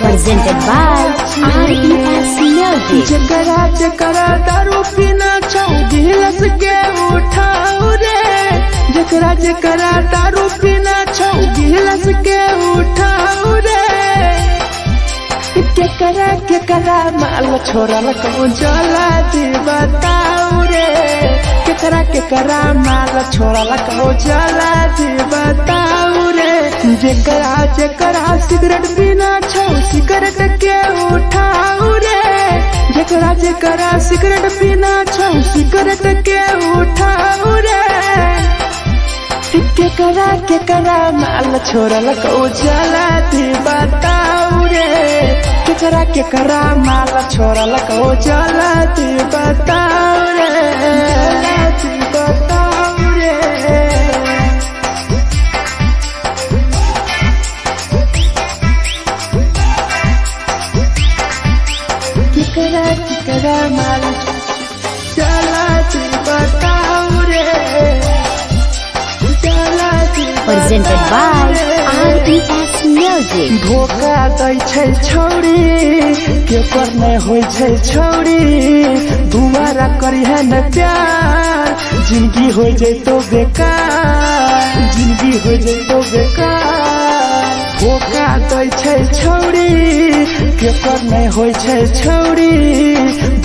Presented by RES Music. जकरा जकरा दारू पीना चाहूं गिलास के उठाओ रे, जकरा जकरा दारू पीना चाहूं गिलास के उठाओ रे। केकरा माल छोड़ल कहूं जला दी बताओ रे, केकरा माल छोड़ल कहूं जला दी बताओ रे। जकरा जकरा सिगरेट पीना चाहूं सिगरेट के उठाओ रे, जकरा जकरा सिगरेट पीना चाहूं सिगरेट के उठाओ रे। केकरा माल छोड़ल कहूं जला दी बताओ रे, केकरा माल छोड़ल कहूं जला दी बताओ रे, जला दी बताओ रे। केकरा माल जला दी बताओ रे, जला दी। Presented by RES Music. धोखा दै छै छौरी केकर नहीं होय छै छौरी, दुबारा करिहे न प्यार जिंदगी हो जैतो बेकार, जिंदगी हो जैतो बेकार। धोखा दै छै छौरी केकर नहीं होय छै छौरी,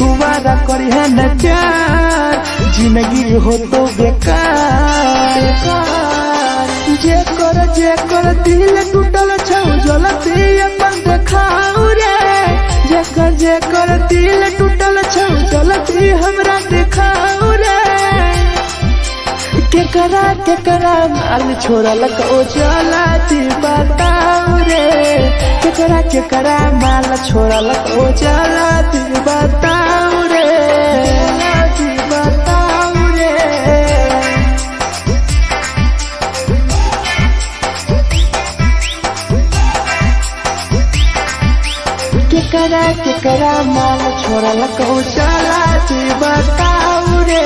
दुबारा करिहे न प्यार जिंदगी हो तो बेकार। जेकर दिल टूटल छौ जलती अपन देखाओ रे, जेकर दिल टूटल छौ जलती हमरा देखाओ रे। केकरा माल छोड़ल कहूं जला दी बताओ रे, केकरा माल छोड़ल कहूं जला दी बताओ रे, जला दी बताओ रे। केकरा माल छोड़ल कहूं जला दी बताओ रे,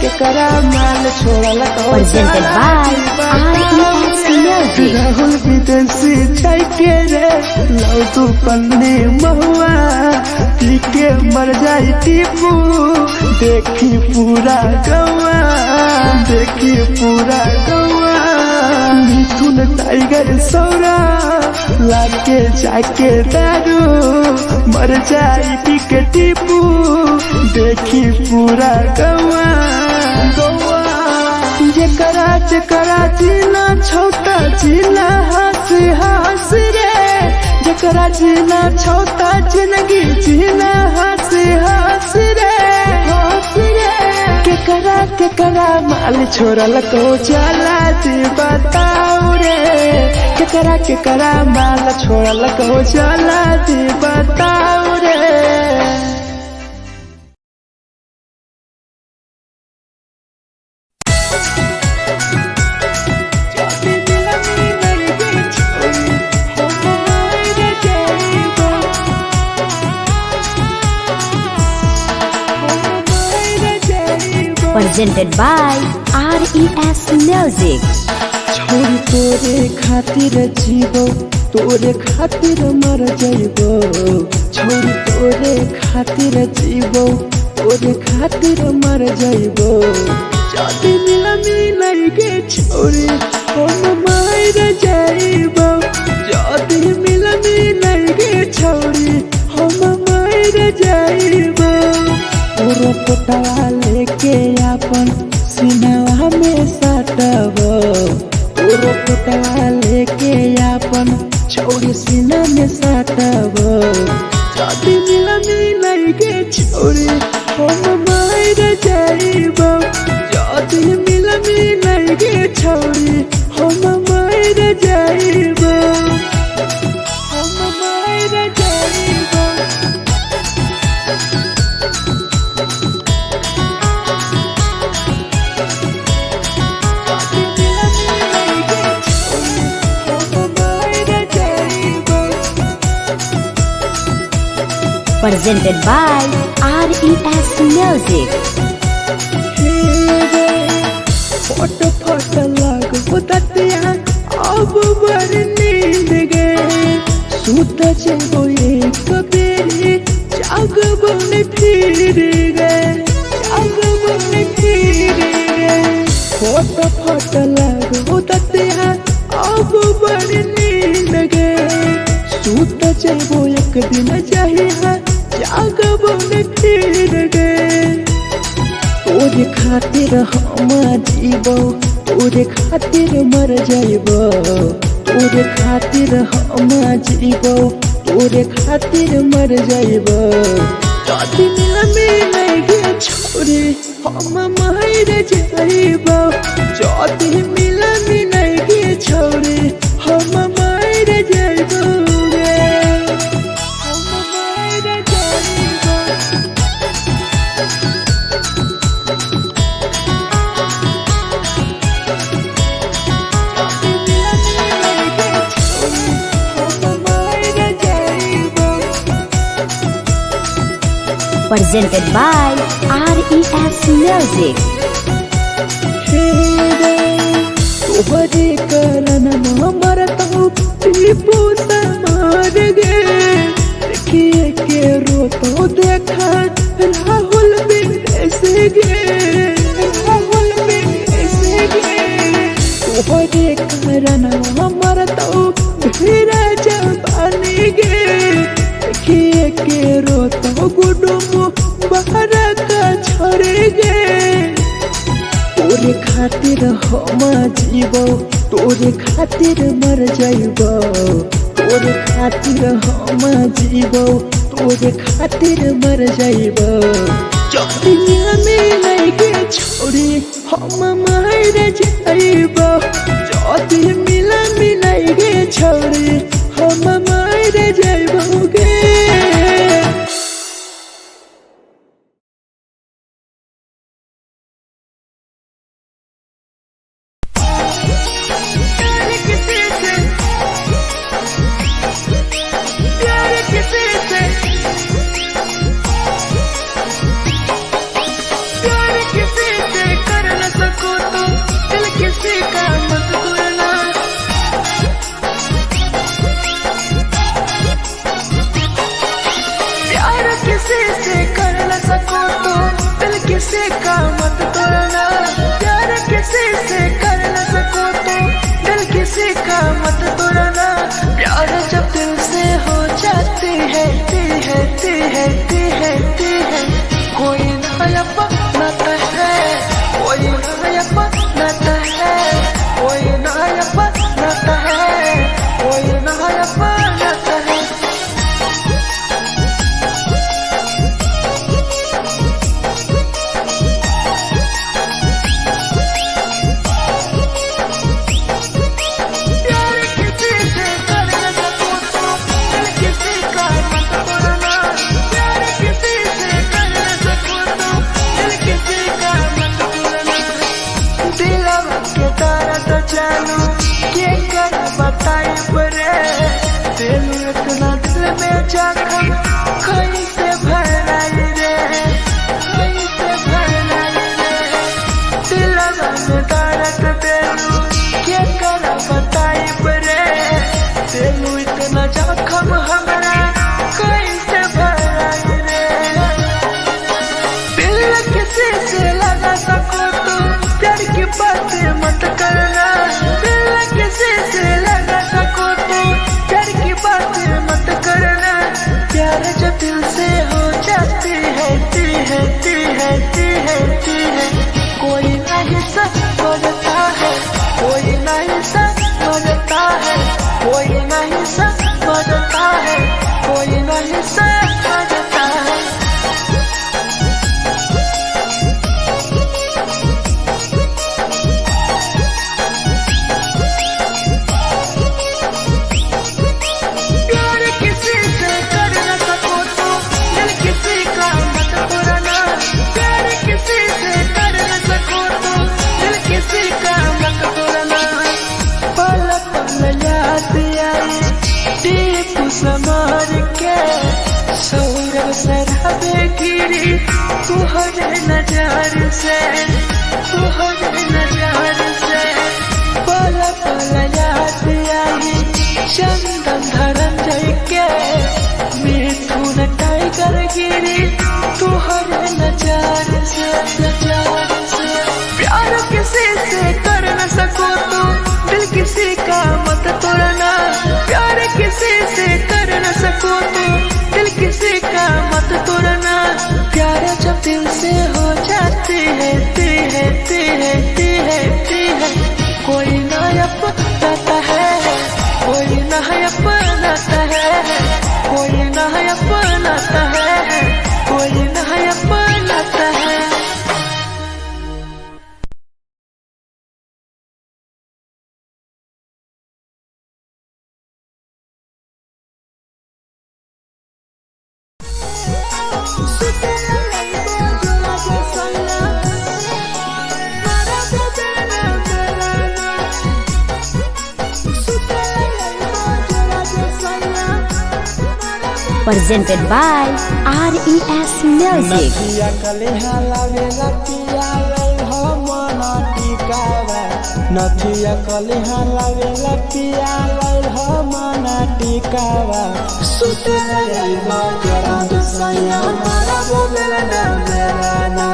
केकरा माल छोड़ल कहूं Presented by RES Music. Rahul विदेशी छै के रे लौ तू पन्नी महुआ, पी के मर जाई टीपू देखी पूरा गौआ, देखी पूरा गौआ। मिथुन टाइगर सौरा लाके जाके दारू मर जाई पी के टीपू देखी पूरा गौआ, गौआ। जकरा जीना छोटा जीना हंसी हंसी रे, जकरा जीना छोटा जिंदगी जीना हंसी हंसी रे, हंसी रे। केकरा माल छोड़ल कहूं जला दी बताओ रे, केकरा माल छोड़ल कहूं जला दी बताओ रे। Presented by RES Music. छोरी तोरे खातिर जीवो तोरे खातिर मर जाइबो, छोरी तोरे खातिर जीवो तोरे खातिर मर जाइबो। जाति मिलनी के छोरी हम मर जाइबो, जाति मिलनी के छोरी हम मर जाइबो। पूरा पोटवा लेके अपन सीनावा में सटबो, पूरा पोटवा लेके अपन छोरी सीना में सटबो। जाति मिलनी के छोरी हम मर जाइबो, जाति मिलनी के छोरी हम मर जाइबो, हम मर जाइबो। presented by RES Music. फोट फोट लागो ततिया अब बर नींद गए सूत जेबो एक बेरी जागबो ने फिर गए जागबो ने फिर गए फोट फोट लागो ततिया अब बर नींद गए सूत जेबो एक दिन चाहिए जागबो ने फिर गए तोरे खातिर हम जीबो तोरे खातिर मर जाइबो तोरे खातिर हम जीबो तोरे खातिर मर जाइबो जदी मिल गे छोरे हम मर जाइबो जदी मिल गे छोरे हम मर जाइबो Presented by RES Music. तोहरे कारण मरत हूँ टीपू समार गे देखिए के रोतो देखा राहुल विदेश गे राहुल विदेश गे तोहरे कारण मरत हूँ भीरा जवानी गे देखिए के रोतो गुडुमो बाहर का छोड़े गे तोरे खातिर हम जीबो तोरे खातिर मर जाइबो तोरे खातिर हम जीबो तोरे खातिर मर जाइबो जदी मिल गे छोरे हम मर जाइबो जदी मिल गे छोरे हम मर जाइबो गे किसी का मत तोड़ना प्यार किसी से कर न सको तो दिल किसी का मत तोड़ना प्यार जब दिल से हो जाती है कोई नया बनाता है कोई नया बनाता है कोई नया बनाता है कोई नया बनाता है इतना दिल में जखम कैसे भराई रे कैसे भराई रे दिलवा में दर्द देलू के कर बताई रे देलू इतना जखम हमरा कैसे भराई रे दिल किसी से लगा सको तो प्यार की बात मत करना दिल किसी से लगा सको तो प्यार की बात मत करना प्यार जब दिल से हो जाती है गिरी तुहरे नजर से, तुहरे नजर से। पल पल याद आई चंदन धरंजय के, मिथुन टाइगर गिरी तुहरे नजर से, नजर से। प्यार किसी से कर न सको तो दिल किसी का मत तोड़ना, प्यार किसी से कर न सको तो दिल किसी का मत तोड़ना। प्यार जब दिल से हो जाती है कोई ना अपनाता है, कोई ना अपनाता है, कोई ना अपनाता है, कोई ना अपनाता है। Presented by RES Music. नथिया कलिहा लावेला पिया लई हो मना टिकावा, नथिया कलिहा लावेला पिया लई हो मना टिकावा। सुते लई बजरा सैया मारा बोलेला ना मेलाना,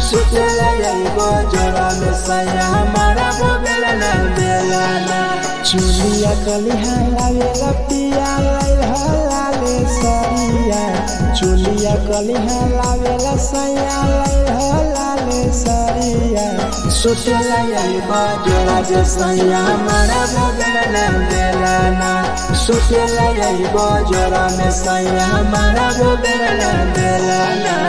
सुते लई बजरा सैया मारा बोलेला ना मेलाना। चुलिया कलिहा लावेला पिया लई हो लाले सरिया, चुलिया कलिहा लावेला सैया लई हो लाले सरिया। सुतेला यही बजरा सैया मारा बोलेला ना मेलाना, सुतेला यही बजरा में सैया मारा बोलेला ना Melana.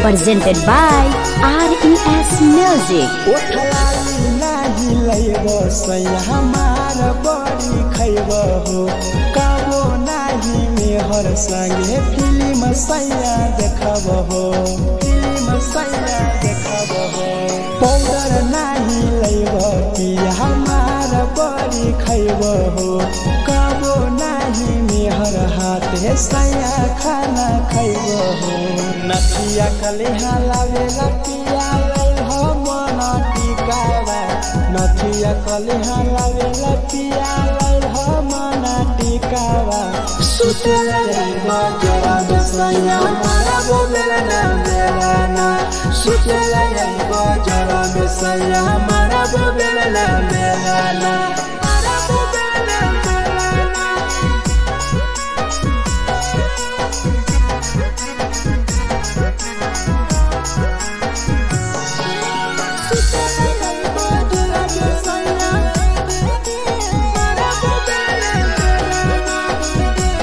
Presented by RES Music. ओठलाली नाही लइबो सैया हमार बड़ी खइबो हो, काबो नाही मेहर संगे फिल्म सैया देखबो हो, फिल्म सैया देखबो हो। पाउडर नाही लइबो पिया हमार बड़ी खइबो हो, काबो नाही मेहर हाथे सैया खाना खइबो हो। नथिया कलिहा लावेला पिया लई हो मना टिकावा, नथिया कलिहा लावेला पिया लई हो मना टिकावा। सुते लई बजरा सैया मारा बोलेला ना मेलाना, सुते लई बजरा सैया मारा बोलेला ना Melana.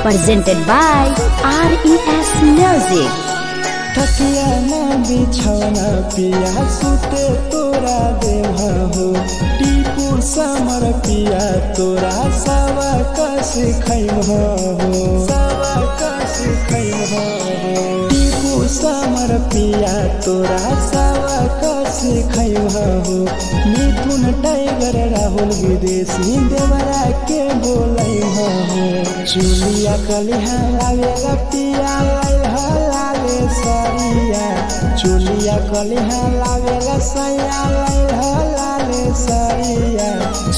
Presented by RES Music. थकिया ना बिछौना पिया सुते तोरा देवा हो, टीपू समर पिया तोरा सवा कस खैम हो, सवा कस खैम हो। टीपू समर पिया तोरा सवा कस खैम हो। मिथुन टाइगर राहुल विदेशी देवरा के बोलै हो। चुलिया कलिहा लावेला पिया लई हो लाले सरिया, चुलिया कलिहा लावेला सैया लई हो लाले सरिया।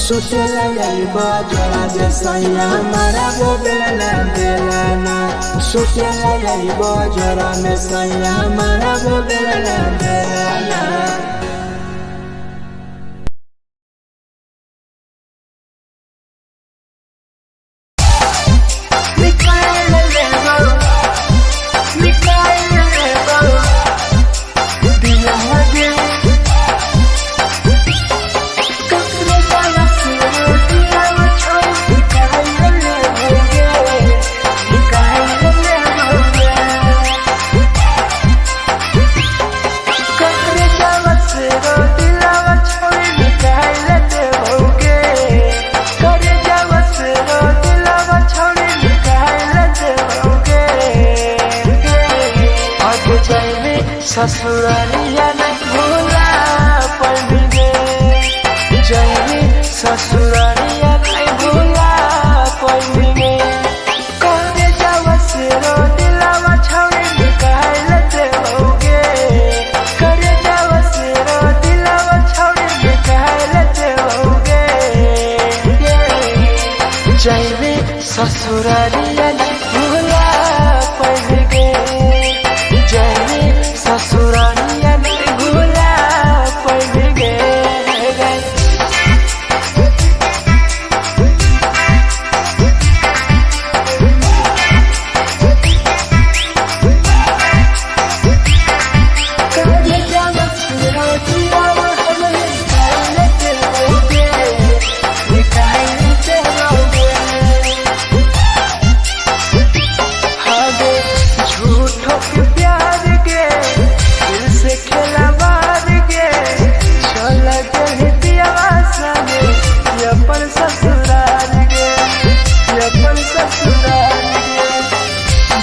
सुतेला यही बजरा सैया मारा बोलेला ना मेलाना, सुतेला यही बजरा में सैया मारा बोलेला ना मेलाना। जाए ससुरालिया नहीं भूला पड़ेंगे, जाए ससुरालिया नहीं भूला पड़ेंगे। करे जावा से रो दिलावा छावे निकाल देओगे, करे जावा से रो दिलावा छावे निकाल देओगे। जाए ससुरालिया नहीं भूला पड़ेंगे, जाए ससुरालिया नहीं भूला पड़ेंगे।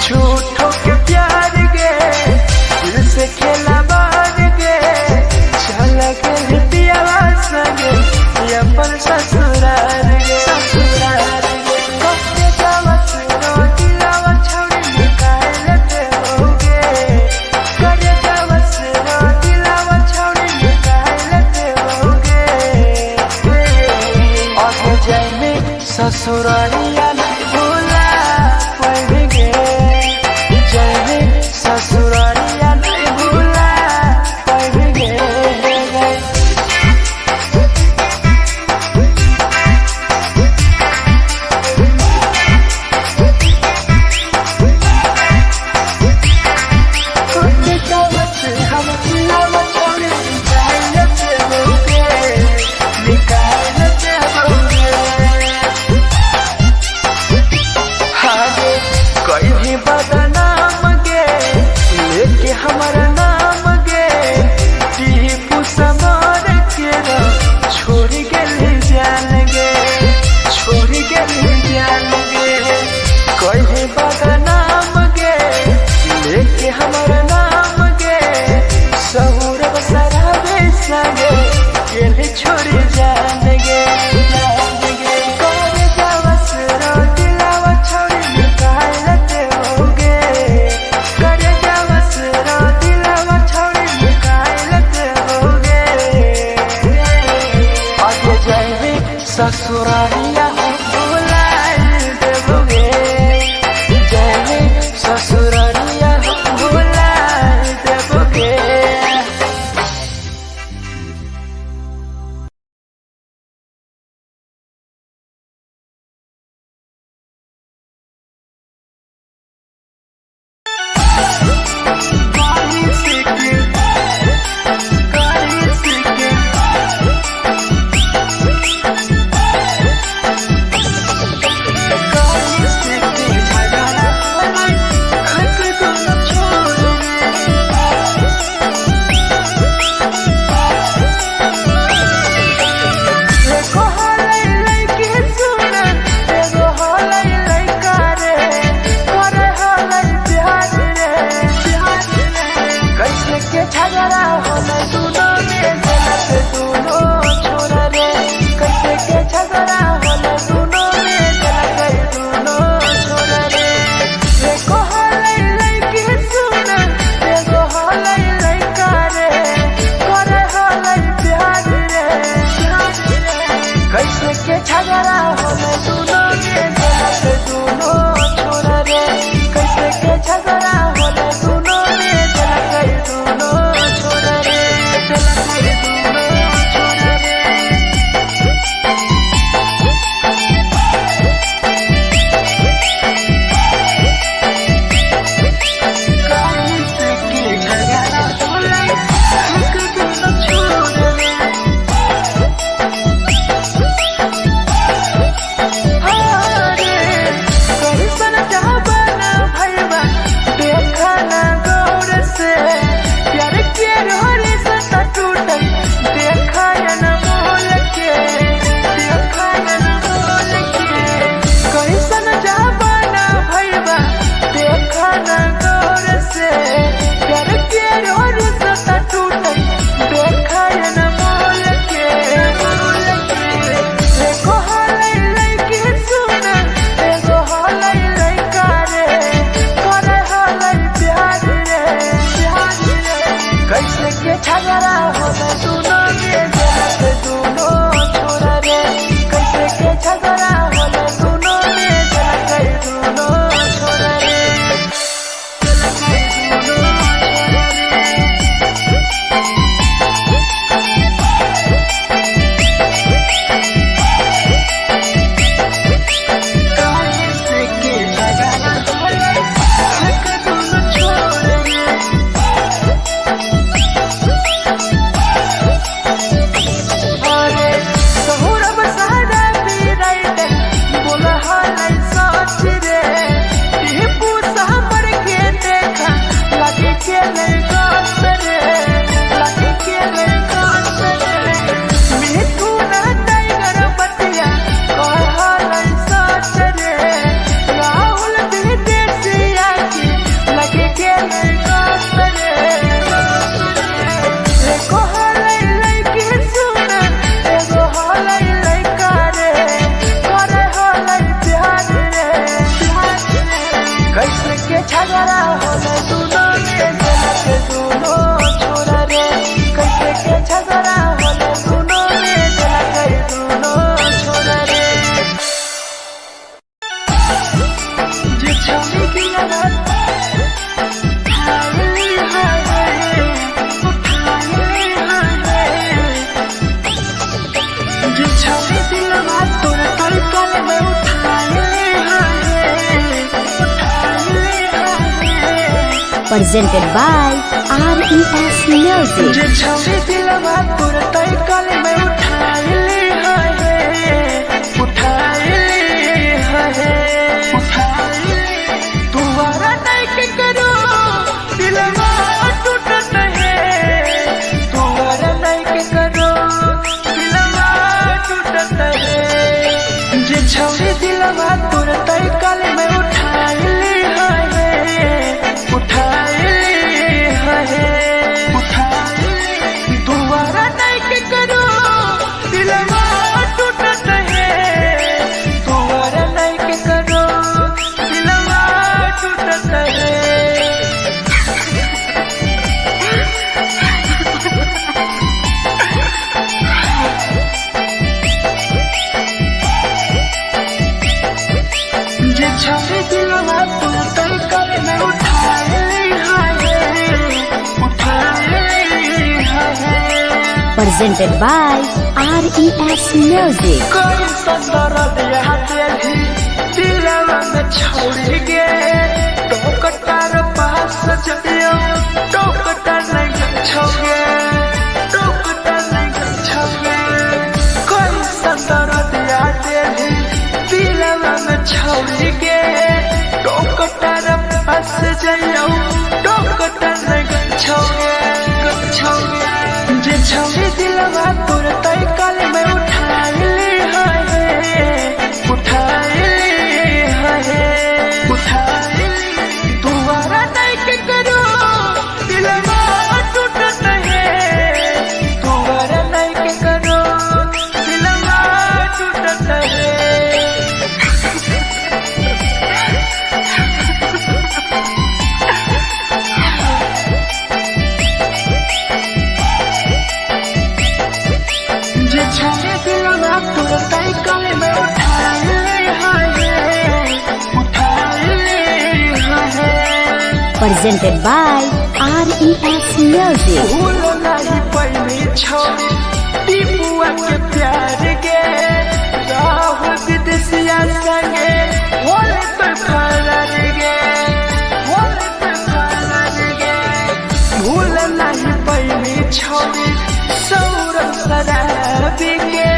झूठों के प्यार गे दिल से खेला बार गे, चल के पियावा संगे अपन ससुराल गे, ससुराल गे। कटे जावा से रो दिलावा छावे निकाल देओगे, करे जावा से रो दिलावा छावे निकाल देओगे। और जाए ससुरालिया नहीं भूला पड़ेंगे, जाए ससुरालिया नहीं भूला पड़ेंगे। कुत्ते का बच्चे हम दिलावा छोड़े निकाल देओगे, निकाल देओगे। कोई भी बदनाम गे लेके हमारा नाम गे, टीपू समर के छोड़ के जान गे, छोड़ के जान गे। कोई भी बदनाम गे लेके हमारा नाम गे, सहूर बसरावे संगे के छोड़ जान गे, जान गे। करे जावा से रो दिलावा छोड़ निकाल देओगे, करे जावा से रो दिलावा छोड़ निकाल देओगे। आगे जाए ससुरालिया भूला देओगे, जाए ससुरालिया भूला देओगे। के लड़का सरे लगे के लड़का सरे मिठू ना टाइगर बतिया कहल सच रे राहुल विदेशिया के लगे के लड़का सरे एगो हलै लड़की सुन एगो हलै लड़का रे करे हलै प्यार रे कैसे के झगड़ा होले दोनों में के दोनों छोरा रे कैसे के झगड़ा होले दोनों में के दोनों छोरा रे जे छवि दिया रात हाय हाय जे छवि दिया रात तोरा कल कल में उठाए Presented by RES Music. जे छवि दिलवा तोर तय कल में उठाए तुम्हारा नहीं के करो दिलवा टूटत है तुम्हारा नहीं के करो दिलवा टूटत है जे छवि दिलवा तोर तय कल में उठाए दोबारा नहीं के करो दिलवा टूटत है दोबारा नहीं के करो दिलवा टूटत है जे छवि दिलवा तू तय कर में उठाए Presented by RES Music. कोई संदर दिया तेरी दिलवा में छोड़ के टोकटार पास जइयो टोकटार नहीं छोगे टोकटार नहीं छोगे कोई संदर दिया तेरी दिलवा में छोड़ के टोकटार पास जइयो टोकटार नहीं छोगे जे छवि दिलवा तोर तय कल में उठाए दोबारा नहीं के करो दिलवा टूटत है दोबारा नहीं के करो दिलवा टूटत है जे छवि दिलवा तोर तय कल में उठाए Presented by RES Music. भूल नहीं पहली छोड़ी टीपुआ के प्यार के राहुल विदेशिया संगे होले तो फरार गे भूल नहीं पहली छोड़ी सौरभ शराबी के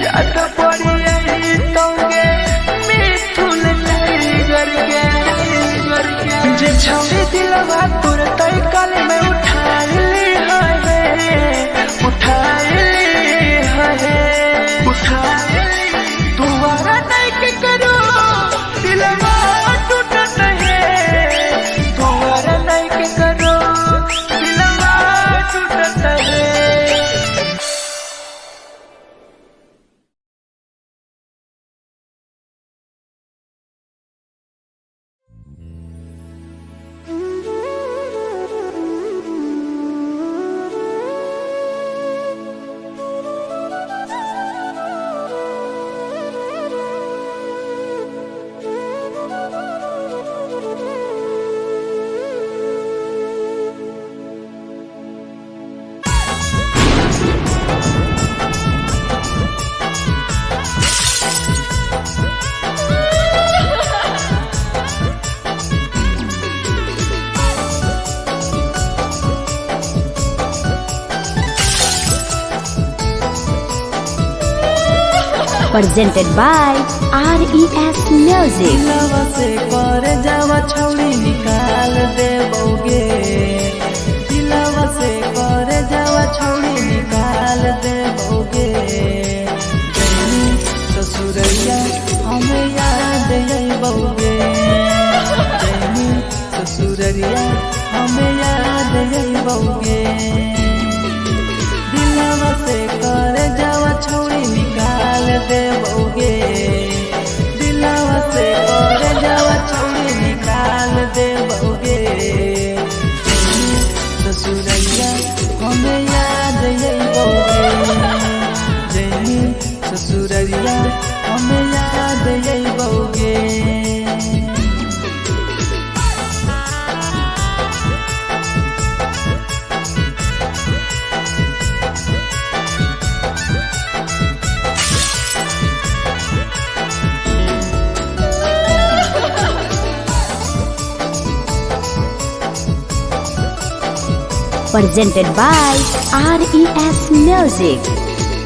याद पड़ी यही तोगे मिठुन टाइगर के जे छवि दिलवा तोर तय कल में उठाए दोबारा नहीं के करो दिलवा टूटत है दोबारा नहीं के करो दिलवा टूटत है presented by RES Music. लवा से कर जावा छौड़ी निकाल देबोगे जइबोगे दिलवा से कर जावा छौरी निकाल देबोगे दिलवा से कर जावा छौरी निकाल देबोगे ससुरैया हमें याद जइबोगे जइनी ससुरैया हमें याद जइबोगे presented by RES Music.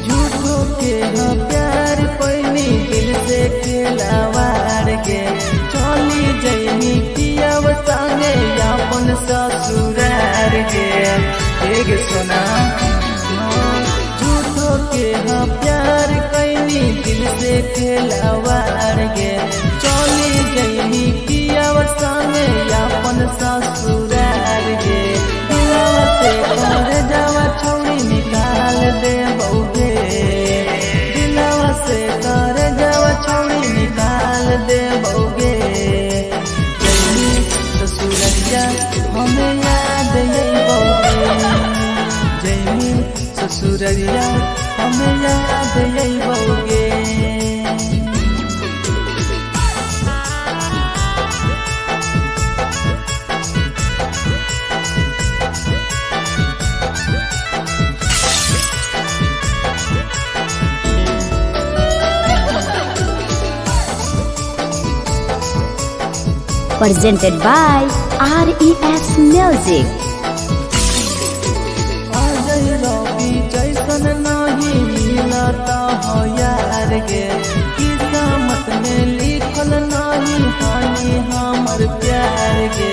झूठो के हाँ प्यार पैनी दिल से खिलावाड़ के चली जइनी पियव संगे अपन ससुरार के एक सुना झूठो के हाँ प्यार कैनी दिल से खिलावाड़ के चली जइनी पियव संगे अपन ससुरार के कर जावा छौरी निकाल देबोगे दिलवा से कर जावा छौरी निकाल देबोगे जइनी ससुरैया हमें याद जइबोगे जइनी ससुरैया हमें याद जइबोगे Presented by RES Music. जैसन नहीं मिलता हो यार गे किस्मत में लिखल नहीं हानि हमर प्यार गे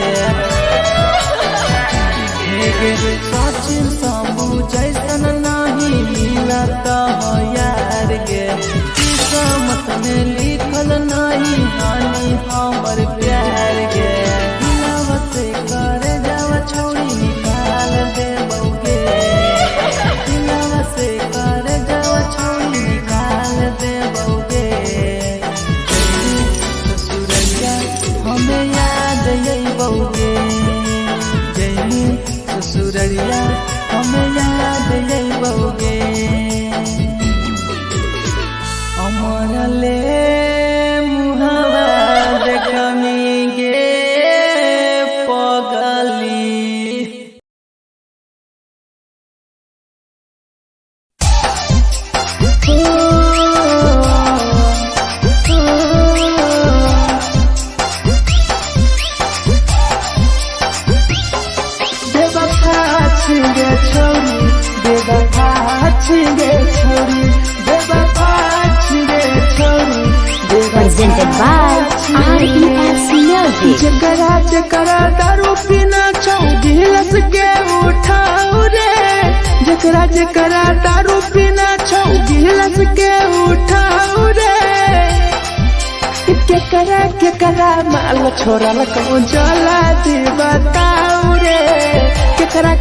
सचिन शंभू जैसन नहीं मिलता हो यार गे किस्मत में लिखल नहीं हानि हमर प्यार गे दिलवा से कर जावा छौरी निकाल देबोगे दिलवा से कर जावा छौरी निकाल देबोगे ससुरैया हमें याद जइबोगे जइनी ससुरैया हमें याद जइबोगे अमर ले मुहावा देखनी गे पगली Presented by RES Music. जकरा जकरा दारू पीना छौ गिलास के उठाओ रे जकरा जकरा दारू पीना छौ गिलास के उठाओ रे केकरा माल छोरा लको जला दी बताओ रे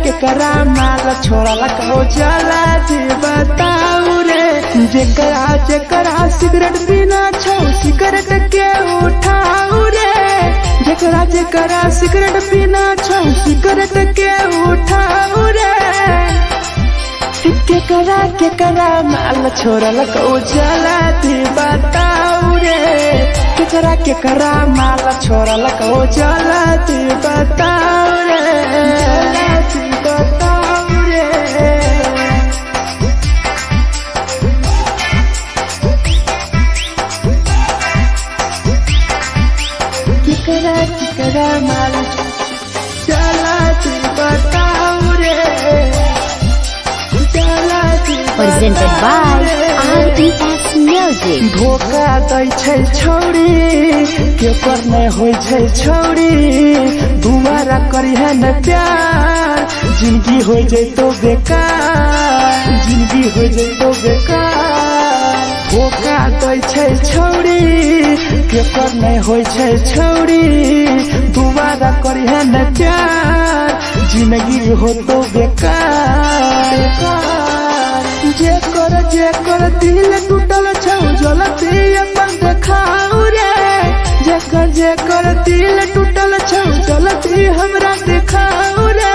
केकरा माल छोरा लको जला दी बताओ रे जकरा जकरा सिगरेट पीना छौ सिगरेट के उठाओ रे जकरा जकरा सिगरेट पीना छौ सिगरेट के उठाओ रे केकरा माल छोरा लको जला दी बताओ रे केकरा माल छोरा लको जला दी बताओ रे जला दी बताओ रे केकरा माल जला दी बताओ रे Presented by RES Music. धोखा दै छै छौरी केकर नै होइ छै छौरी दुबारा करिहे न प्यार जिंदगी हो जैतो बेकार जिंदगी हो जैतो बेकार धोखा दै छै छौरी केकर नै होइ छै छौरी दुबारा करिहे न प्यार जिंदगी हो तो बेकार। जेकर दिल टूटल छौ जलती अपन देखाऊ रे, जेकर दिल टूटल छौ जलती हमरा देखाऊ रे।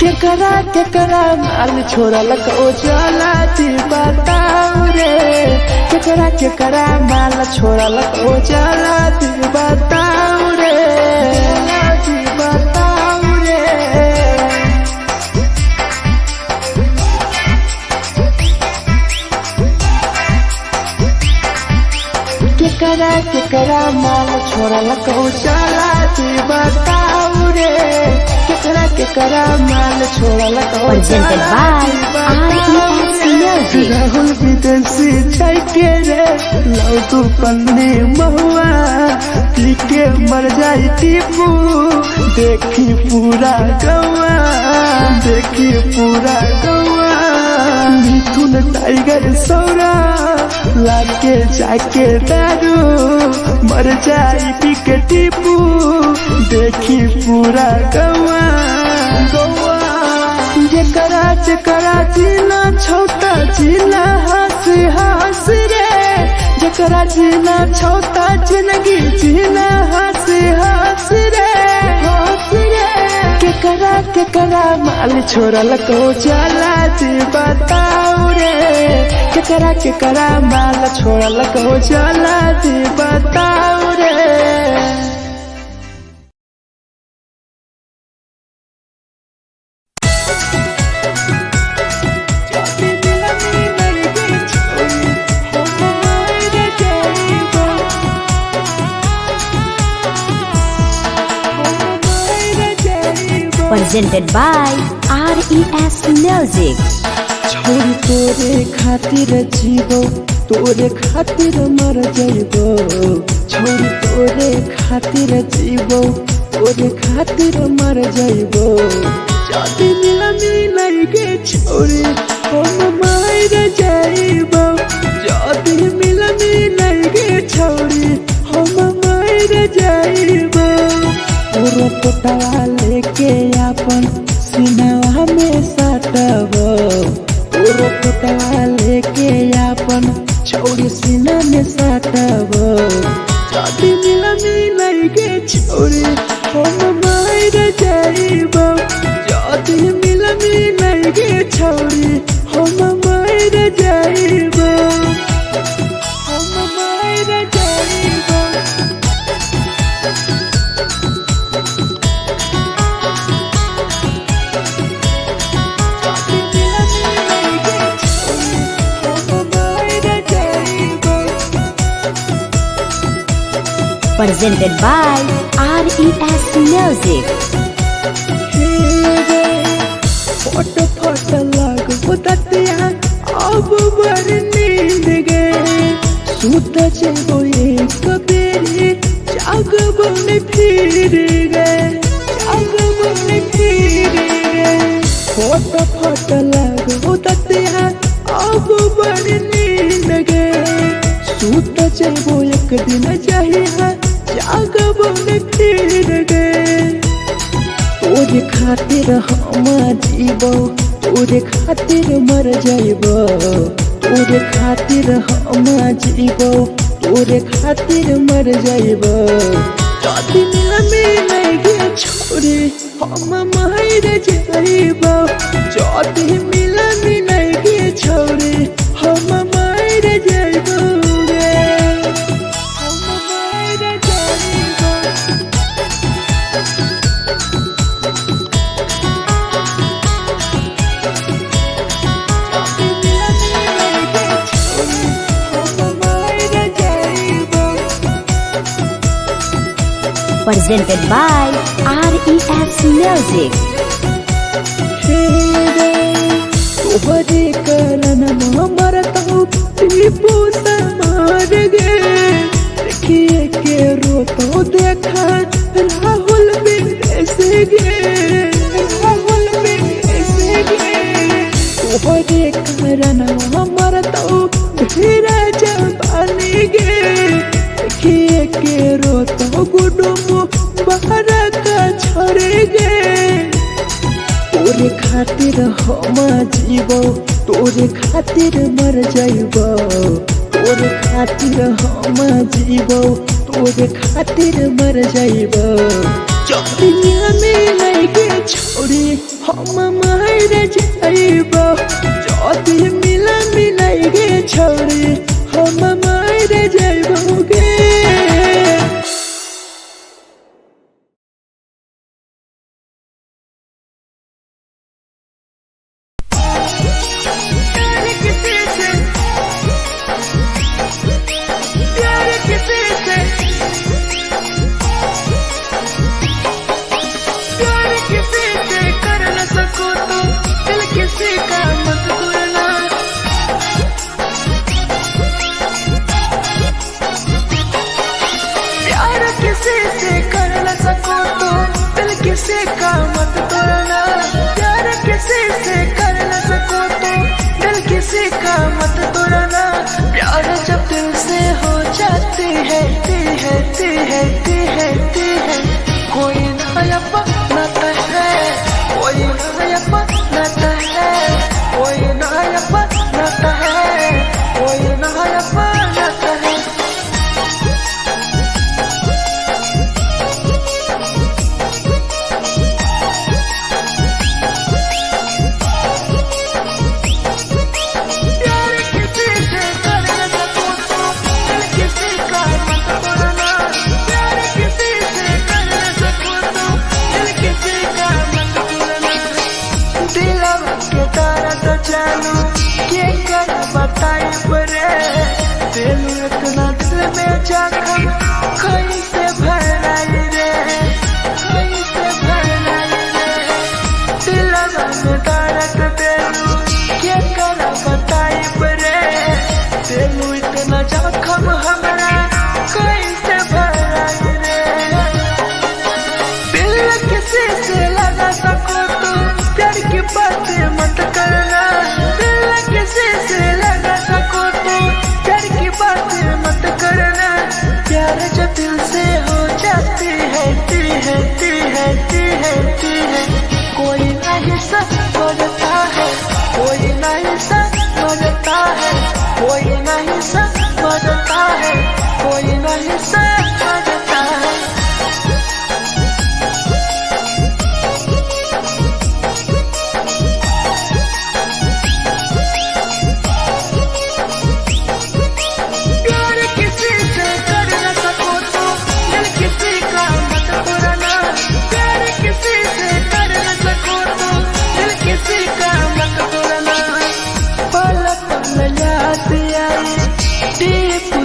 केकरा माल छोड़लक ओ जलती बताऊ रे, केकरा माल छोड़लक ओ जलती बताऊ रे, जलती बताऊ रे। केकरा माल छोड़लक ओ जलती बताऊ रे, केकरा माल छोड़लक ओ Presented by RES Music. Rahul विदेशी छै के रे लौ तू पन्नी महुआ, पी के मर जाई टीपू देखी पूरा गौआ, देखी पूरा गौआ। मिथुन टाइगर सौरा लाके जाके दारू मर जाई पी के टीपू देखी पूरा गौआ, गौआ। जेकरा जीना छोटा जीना हंस रे, जेकरा जीना छोटा जिंदगी जीना हंस रे, हंस रे। केकरा माल छोड़लक ओ जलती बताऊ रे, केकरा माल छोड़लक ओ जलती बताऊ रे। Presented by RES Music. छोरी तोरे खातिर जीवो तोरे खातिर मर जाइबो, छोरी तोरे खातिर जीवो तोरे खातिर मर जाइबो। जदी मिलई गे छोरी हम मर जाइबो, जदी मिलई गे छोरी हम मर जाइबो। पूरा पोटवा लेके अपन सीनावा में साटबो, पूरा पोटवा लेके अपन छोरी सीना में साटबो। जदी मिलई गे छोरी हम मर जाइबो, जदी मिलई गे छोरी हम मर जाइबो, हम मर जाइबो। Presented by RES Music. फट लागो ततिया अब बड़ नींद गए, सुत जेबो एक बेरी जागबो ने फिर गए, जागबो ने फिर गए। फट लागो ततिया अब बड़ नींद गए, सुत जेबो एक दिन चाहिए जागबो ने फिर गए। तोरे खातिर हम जीबो तोरे खातिर मर जाइबो, तोरे खातिर हम जीबो तोरे खातिर मर जाइबो। जदी मिलई गे छोरी हम मर जाइबो, जदी मिलई गे छोरी हम मर जाइबो रे, हम मर जाइबो। Presented by RES Music. तोहरे कारण मरतौ टीपू समार गे, देखिए के रोतो देखा राहुल विदेशी गे, राहुल विदेशी गे। तोहरे कारण मरतौ धीरज पानी गे, देखिए के रोतो गुडुम बारा का छोड़े गे तोरे खातिर हम जीवो तोरे खातिर मर जाइबो तोरे खातिर हम जीवो तोरे खातिर मर जाइबो जब दुनिया में लगे छोड़ी हम मर जाइबो जब मिला मिलाएगे छोड़ी हम मर जाइबोगे किसी का मत तोड़ना प्यार किसी से कर न सको तो दिल किसी का मत तोड़ना प्यार जब दिल से हो जाती है कोई नया बनाता है कोई नया बनाता है कोई नया बनाता है कोई नया बनाता है जानू के कर बताई परे दिल इतना दिल में जखम कैसे भराई रे कैसे भराई रे दिलवा में दर्द दिलू के कर बताई परे दिल इतना जखम हमरा कैसे भराई रे दिल किसी से लगा सको तो प्यार की बातें मत करना किसी से लगा सको तो प्यार की बातें मत करना प्यार जो दिल से हो जाती है कोई नहीं समझता है कोई नहीं समझता है कोई नहीं समझता है कोई नहीं समझता है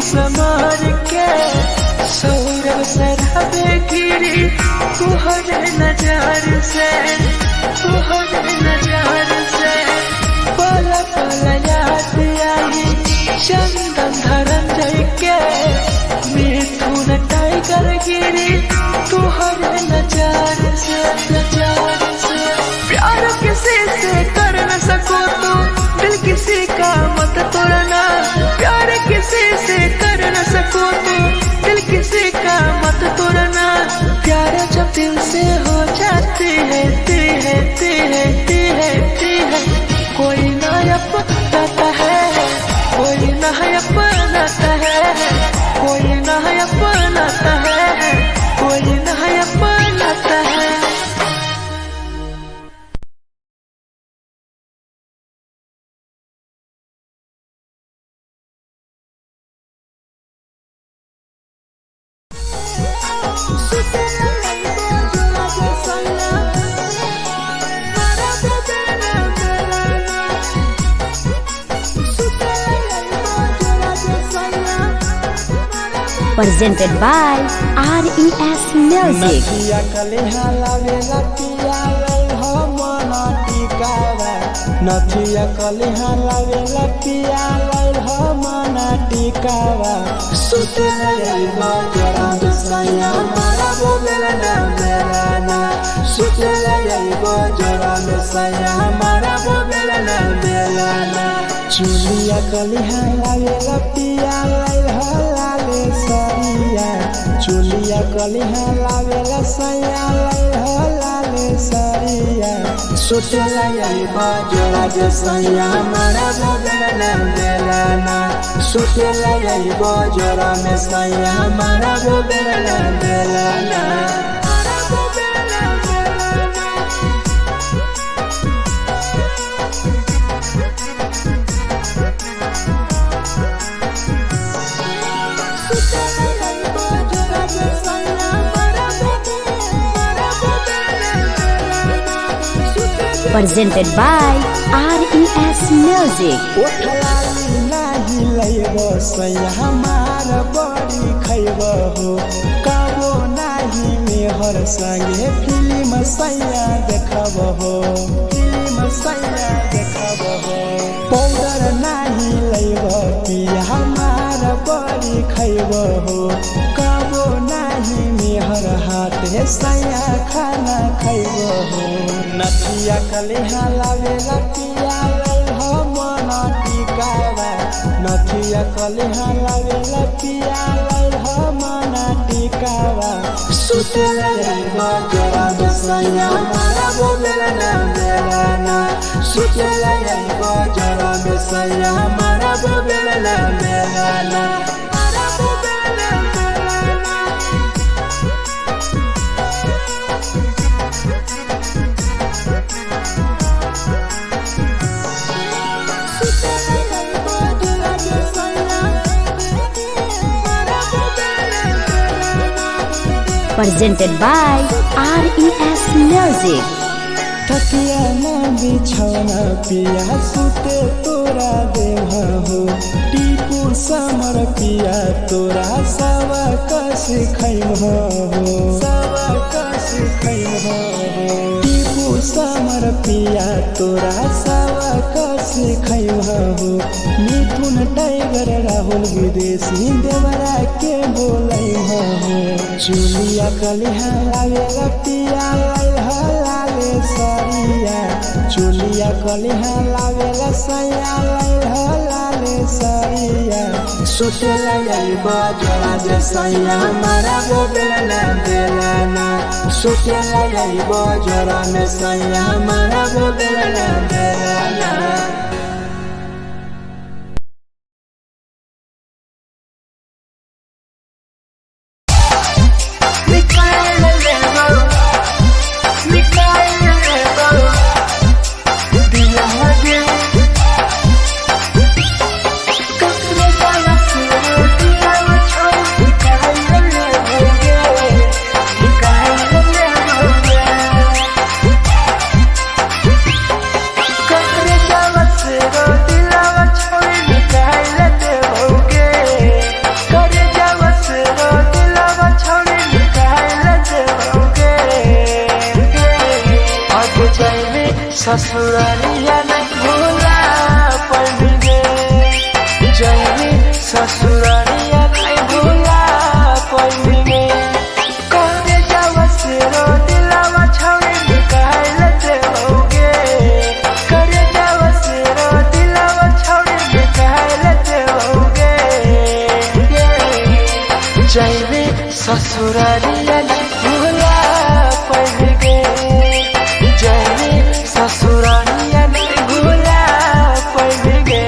समार के सौरव सरहबे गिरी तुहरे नजर से पल पल याद आई चंदन धरंजय के मिथुन टाइगर गिरी तुहरे नजर से प्यार किसी से कर न सको तो दिल किसी का मत तोड़ना प्यार किसी से कर न सको तो दिल किसी का मत तोड़ना प्यार जब दिल से हो जाती है कोई नया बनाता है कोई नया बनाता है कोई नया बनाता है कोई नया बनाता है presented by RES Music. नथिया कलेहा लावेला पिया लई हम टिकावा नथिया कलेहा लावेला पिया लई हम टिकावा सुते लई जरा सैया मारा बोलेला ना बेलाना सुते लई जरा सैया मारा बोलेला ना बेलाना चुलिया कलिहा लावेला पिया लाल लाले सरिया चुलिया कलिहा लावेला सैया लाल लाले सरिया सोचला यही बाजोला जे सैया मारा बोलना देलाना सोचला यही बाजोला में सैया मारा बोलना देलाना Presented by RES Music. ओठलाली नाही लैब सैया हमार बड़ी खैब हो कबो नाही मेहर संगे फिल्म सैया देखब हो फिल्म सैया देखब हो पाउडर नाही लैब पिया हमार बड़ी खैब हो कबो नाही मेहर हाथे सैया खाना खैब हो नथिया कलिहा लावेला पिया लाल हो मना टिकावा नथिया कलिहा लावेला पिया लाल हो मना टिकावा सुतला यही जरा सैया मारा बोलना देलाना सुतला यही जरा सैया मारा बोलना देलाना Presented by RES Music. तकिया न बिछौना पिया सुते तोरा देह हो टीपू समर पिया तोरा सवा कस खैम हो सवा कस खैम हो टीपू समर पिया तोरा सवा कस खैम हो मिथुन टाइगर राहुल विदेशी देवरा के बोलै हो चुलिया कलिहा लावेला पिया लाले सरिया चुलिया कलिहा लावेला सैया लाले सरिया सोचला यही बाजोला जे सैया मारा बोलना देलाना सोचला यही बाजोला में सैया मारा बोलना देलाना ससुरालिया नहीं भूला पड़ेंगे जैनी ससुरालिया नहीं भूला पड़ेंगे करे जावा से रो दिलावा छावे निकाल लेते होगे करे जावा से रो दिलावा छावे निकाल लेते होगे जैनी ससुरालिया नहीं भूला पड़ेंगे ससुरालिया नहीं भूला पड़ेंगे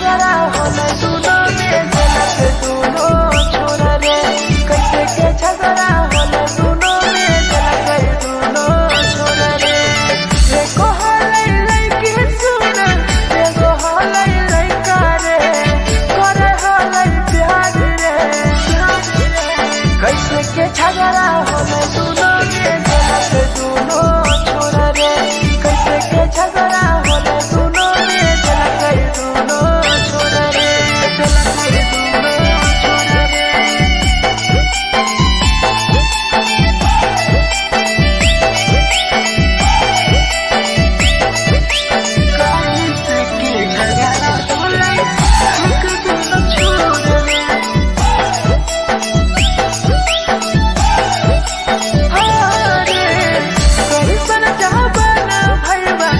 झगड़ा होले दोनों में जलत दोनों छोरा रे कैसे के झगड़ा होले दोनों में जलत दोनों छोरा रे एको हलै लइकी सुन एगो हलै लइका रे करे हलै प्यार रे कैसे के झगड़ा होले दोनों में जलत दोनों छोरा रे कैसे के झगड़ा होले दोनों में जलत दोनों छोरा रे जलत दोनों छोरा रे कैसे के झगड़ा होले दोनों छोरा रे कैसन जहाबना भैया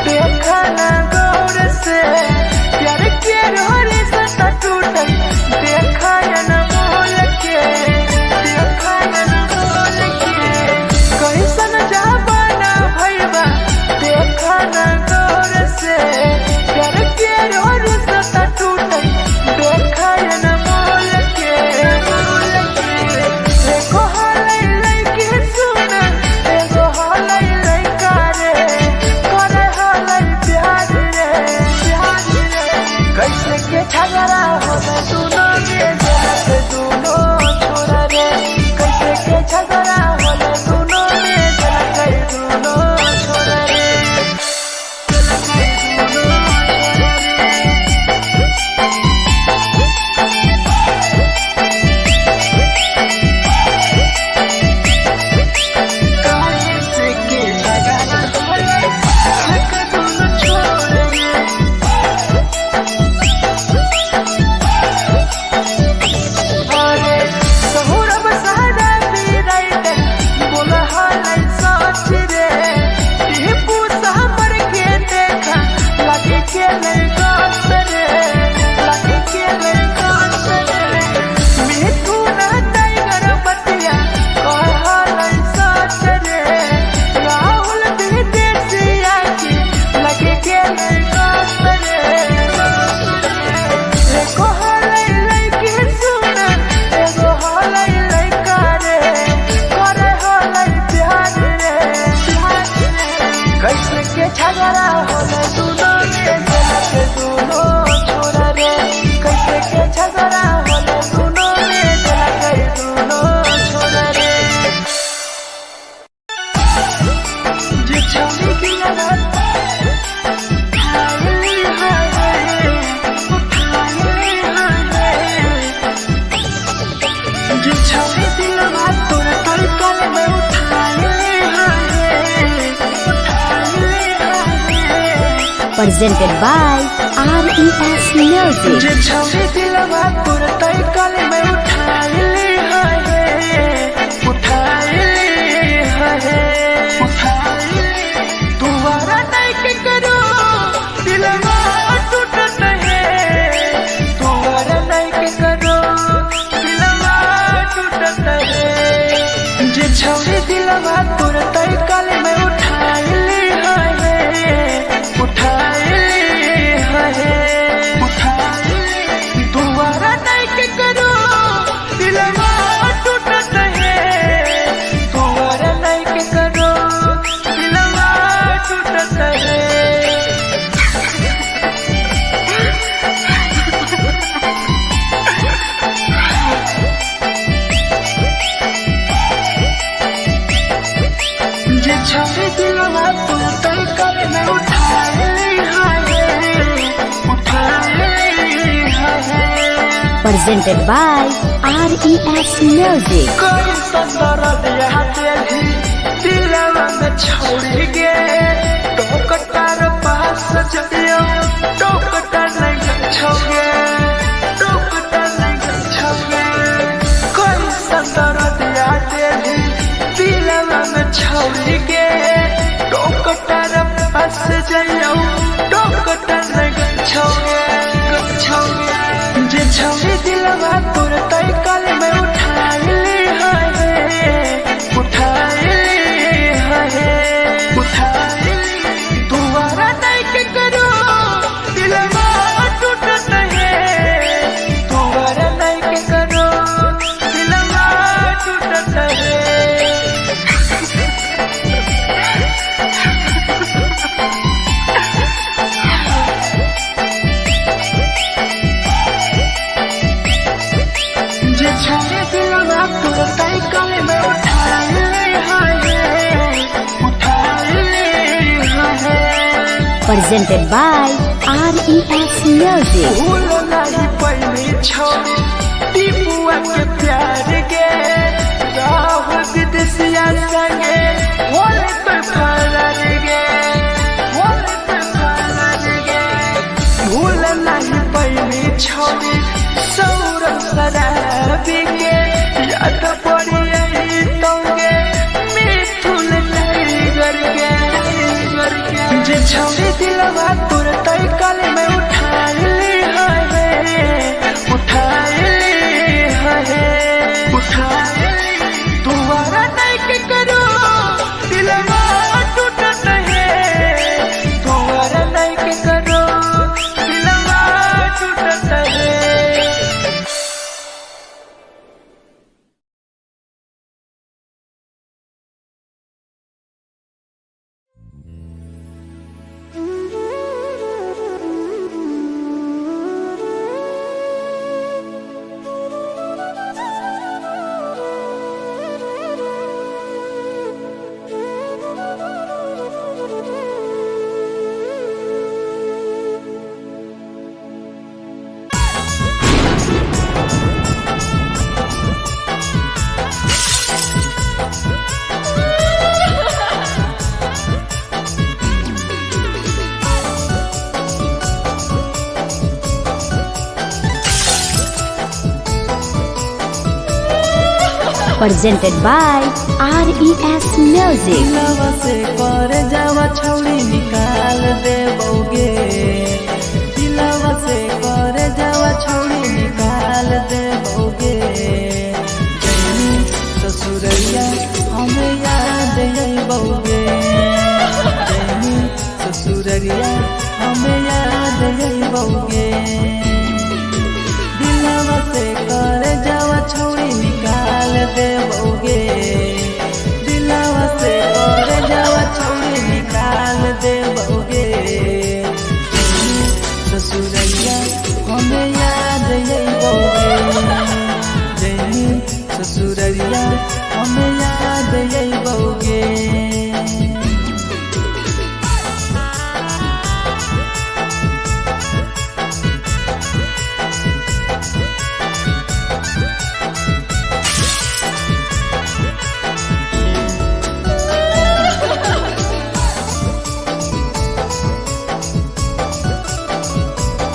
देखा ना गौर से प्यार के रोरी से टूटल देखा न मोल के देखा न मोल के कैसन जहाबना भैया देखा ना गौर से प्यार के रोरी से टूटल देखा न मोल के देखो हलै लइकी सुन एगो हलै लइका रे करे हलै प्यार रे कैसे के झगड़ा होले दोनों में जलत दोनों छोरा रे कैसे के झगड़ा होले दोनों में जलत दोनों छोरा रे जलत दोनों कैसे के झगड़ा होले दोनों छोरा रे अरे सहुरब सहरा पीराइट बोला हलै सच रे टीपू सामर के देखा लगे के नहीं गास रे लगे के नहीं गास रे मिठू ना टाइगर बतिया कह हलै सच रे राहुल विदेशिया की लगे के नहीं गास रे एको हलै लइकी सुन एगो हलै लइका रे करे हलै प्यार रे कैसे के झगड़ा होले दोनों में जलत दोनों छोरा रे कैसे के झगड़ा होले दोनों में जलत दोनों छोरा रे जे छौरी की लगा जो छौरी दिलवा तोर तड़कल में Presented by RES Music. जो छौरी दिलवा तोर तड़कल में तुम्हारा नहीं के करो दिलवा टूटत है तुम्हारा नहीं के करो दिलवा टूटत है जे छौरी दिलवा तोर तड़कल में तुम्हारा नहीं के करो दिलवा टूटत है तुम्हारा नहीं के करो दिलवा टूटत है जे छौरी दिलवा तोर तड़कल में Presented by RES Music. कोई संदर दिया तेरी दिलवा में छोड़ गे टोकटार पास जइयो टोकटार नहीं छोगे टोकटार नहीं छोगे कोई संदर दिया तेरी दिलवा में छोड़ गे टोकटार पास जइयो टोकटार नहीं छोगे जे छौरी दिलवा तोर तड़कल में उठाइली है तुम्हारा नहीं के करो presented by RES Music. भूल नहीं पहली छोड़ी टीपुआ के प्यार के राह विदेशिया संगे होले पे फरार गे होले पे फरार गे भूल नहीं पहली छोड़ी सौरभ शराबी के याद पड़ी यही तोगे मिथुन टाइगर के जे छोड़ी दिलवा तुरते कल में उठा ली है दोबारा नहीं के करो दिलवा टूटत है दोबारा नहीं के करो दिलवा टूटत है। Presented by RES Music. दिलवा से कर जावा छौड़ी निकाल देबोगे दिलवा से कर जावा छौड़ी निकाल देबोगे जैनी ससुरैया हमें याद अइबोगे जैनी ससुरैया हमें याद अइबोगे दिलवा से कर जावा छौड़ी निकाल देबोगे दिलवा से कर जावा छौड़ी निकाल देबोगे ससुरैया हमें याद अइबोगे जैनी ससुरैया हमें याद अइबोगे।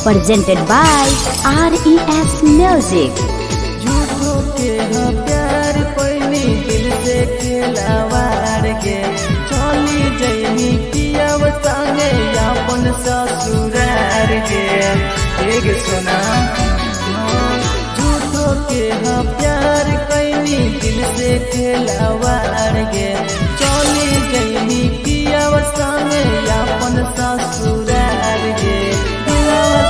Presented by RES Music. झूठो के हाँ प्यार पैनी दिल से खिलावार के चली जैनी पियाव संगे अपन ससुरार के एक सुना झूठो के हाँ प्यार कैनी दिल से खिलावार के चली जैनी पियाव संगे अपन ससुरार के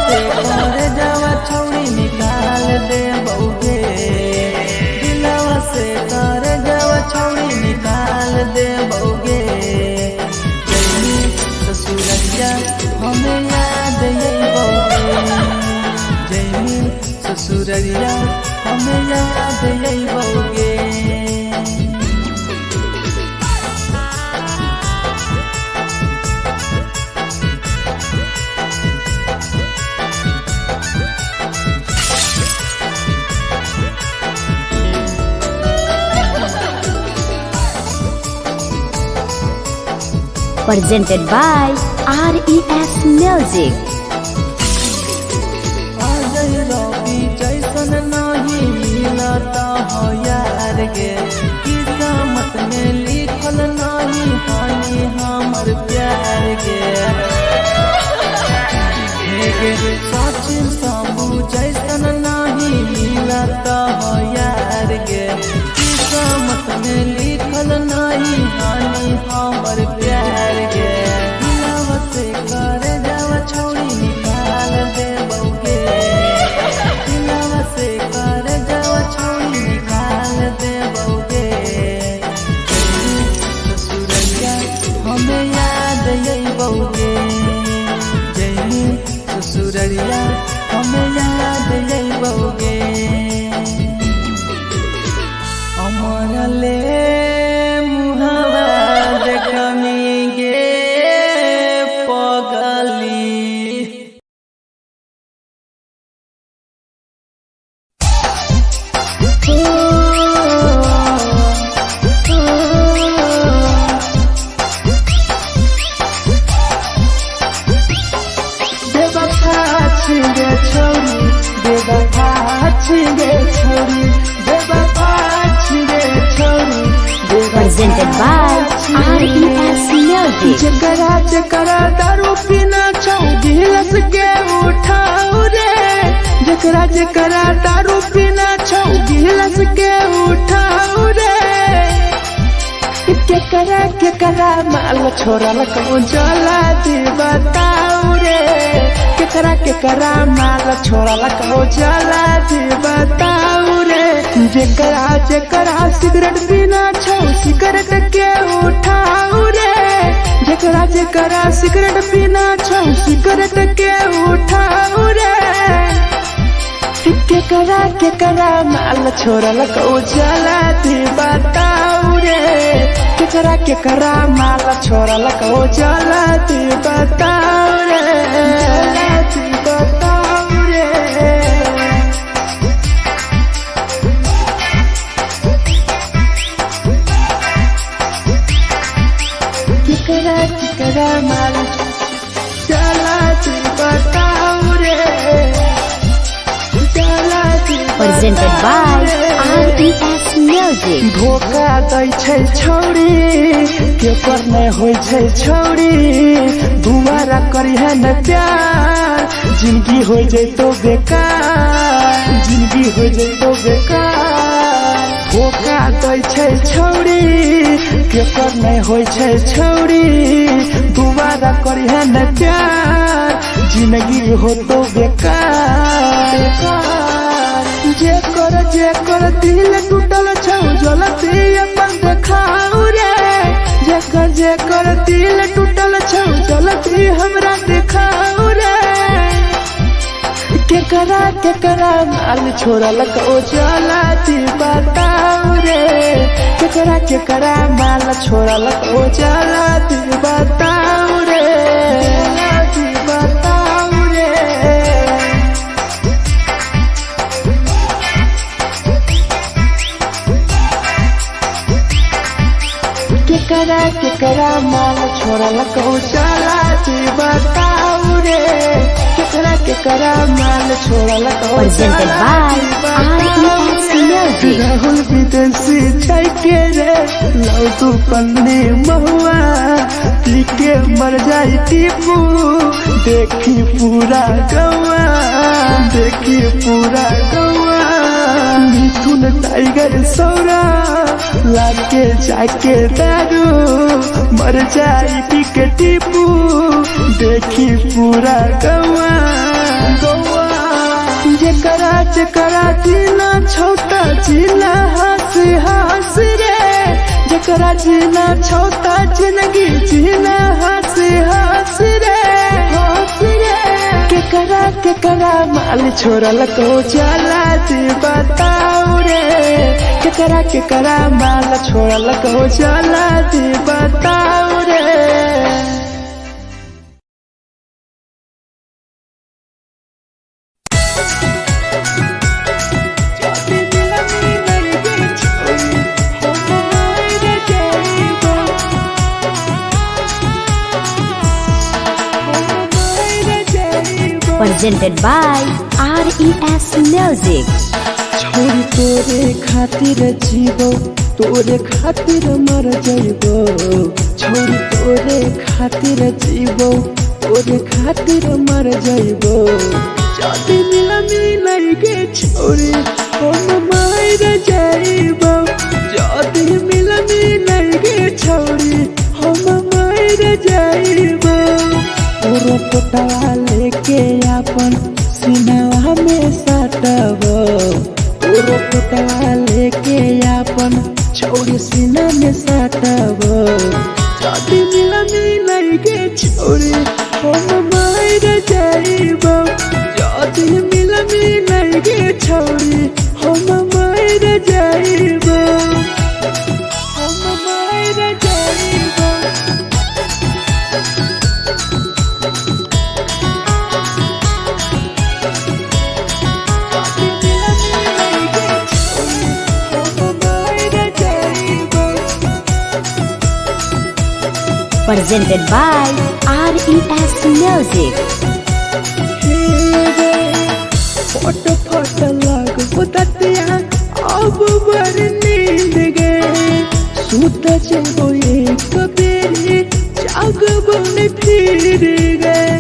से कर जावा छौड़ी निकाल देबोगे दिलवा से कर जावा छौड़ी निकाल देबोगे जैनी ससुरैया हमें याद अइबोगे जैनी ससुरैया हमें याद अइबोगे। Presented by RES Music. जैसन नहीं मिलता हो यार गे किस्मत में लिखल नहीं हानि हमर प्यार गे सचिन साबू जैसन नहीं मिलता हो यार गे किस्मत में लिखल नहीं हानि हमर प्यार गे दिलवा से कर जावा छौड़ी निकाल देबोगे दिलवा से कर जावा छौड़ी निकाल देबोगे ससुरैया हमें याद अइबोगे जैनी ससुरैया हमें याद अइबोगे अमर ले मुहावा देखनी गे पगल Presented by RES Music. जकरा जकरा दारू पीना छौ गिलास के उठाओ रे, जकरा जकरा दारू पीना छौ गिलास के उठाओ रे। केकरा माल छोड़ल कौन जला दी बताओ रे, केकरा माल छोड़ल कौन जला दी बताओ रे। जकरा जकरा सिगरेट पीना छौ सिगरेट के उठाओ रे, जकरा जकरा सिगरेट पीना छौ सिगरेट के उठाओ रे। केकरा माल छोड़ल कौन जला दी बताओ रे, केकरा माल छोड़ल कौन जला दी बताओ रे, जला दी बताओ रे। केकरा माल जला दी बताओ रे, जला दी Presented by RES Music. धोखा दै छै छौरी केकर नहीं होय छै छौरी, दुबारा करिहे न प्यार जिंदगी हो जैतो बेकार, जिंदगी हो जैतो बेकार। धोखा दै छै छौरी केकर नहीं होय छै छौरी, दुबारा करिहे न प्यार जिंदगी हो तो बेकार। जेकर दिल टूटल छौ जलती अपन देखाओ रे, जेकर दिल टूटल छौ जलती हमरा देखाओ रे। केकरा माल छोड़ल को जला दी बताओ रे, केकरा माल छोड़ल को जला दी बताओ रे, जला दी बताओ रे। केकरा माल छोड़ल को जला दी बताओ रे, केकरा माल छोड़ल को Presented by RES Music. Rahul विदेशी छै के रे लौटू पन्नी महुआ, पी के मर जाई टीपू देखी पूरा गौआ, देखी पूरा गौआ। मिथुन टाइगर सौरा लाके जाके दारू मर जाई पी के टीपू देखी पूरा गौआ, गौआ। जकरा जीना छोटा जीना हंस हंस रे, जकरा जीना छोटा जिंदगी जीना हंस हंस रे, हंस रे। केकरा माल छोड़ल को जला दी बताओ रे, केकरा माल छोड़ल को जला दी बताओ रे। Presented by RES Music. छोरी तोरे खातिर जीवो तोरे खातिर मर जाइबो, छोरी तोरे खातिर जीवो तोरे खातिर मर जाइबो। जाति मिलमी के छोरी हम मर जाइबो, जाति मिलमी के छोरी हम मर जाइबो। तोरो पोटवा लेके अपन सीनावा में सटबो, तोरो पोटवा लेके अपन छोरी सीना में सटबो। जाति मिलमी के छोरी हम मर जाइबो, जाति मिलमी के छोरी हम मर जाइबो, हम मर जाइबो। Presented by RES Music. Photo photo लागो ततिया अब बर नींद गए सूत जबो एक बेरी जागबो ने फिर गए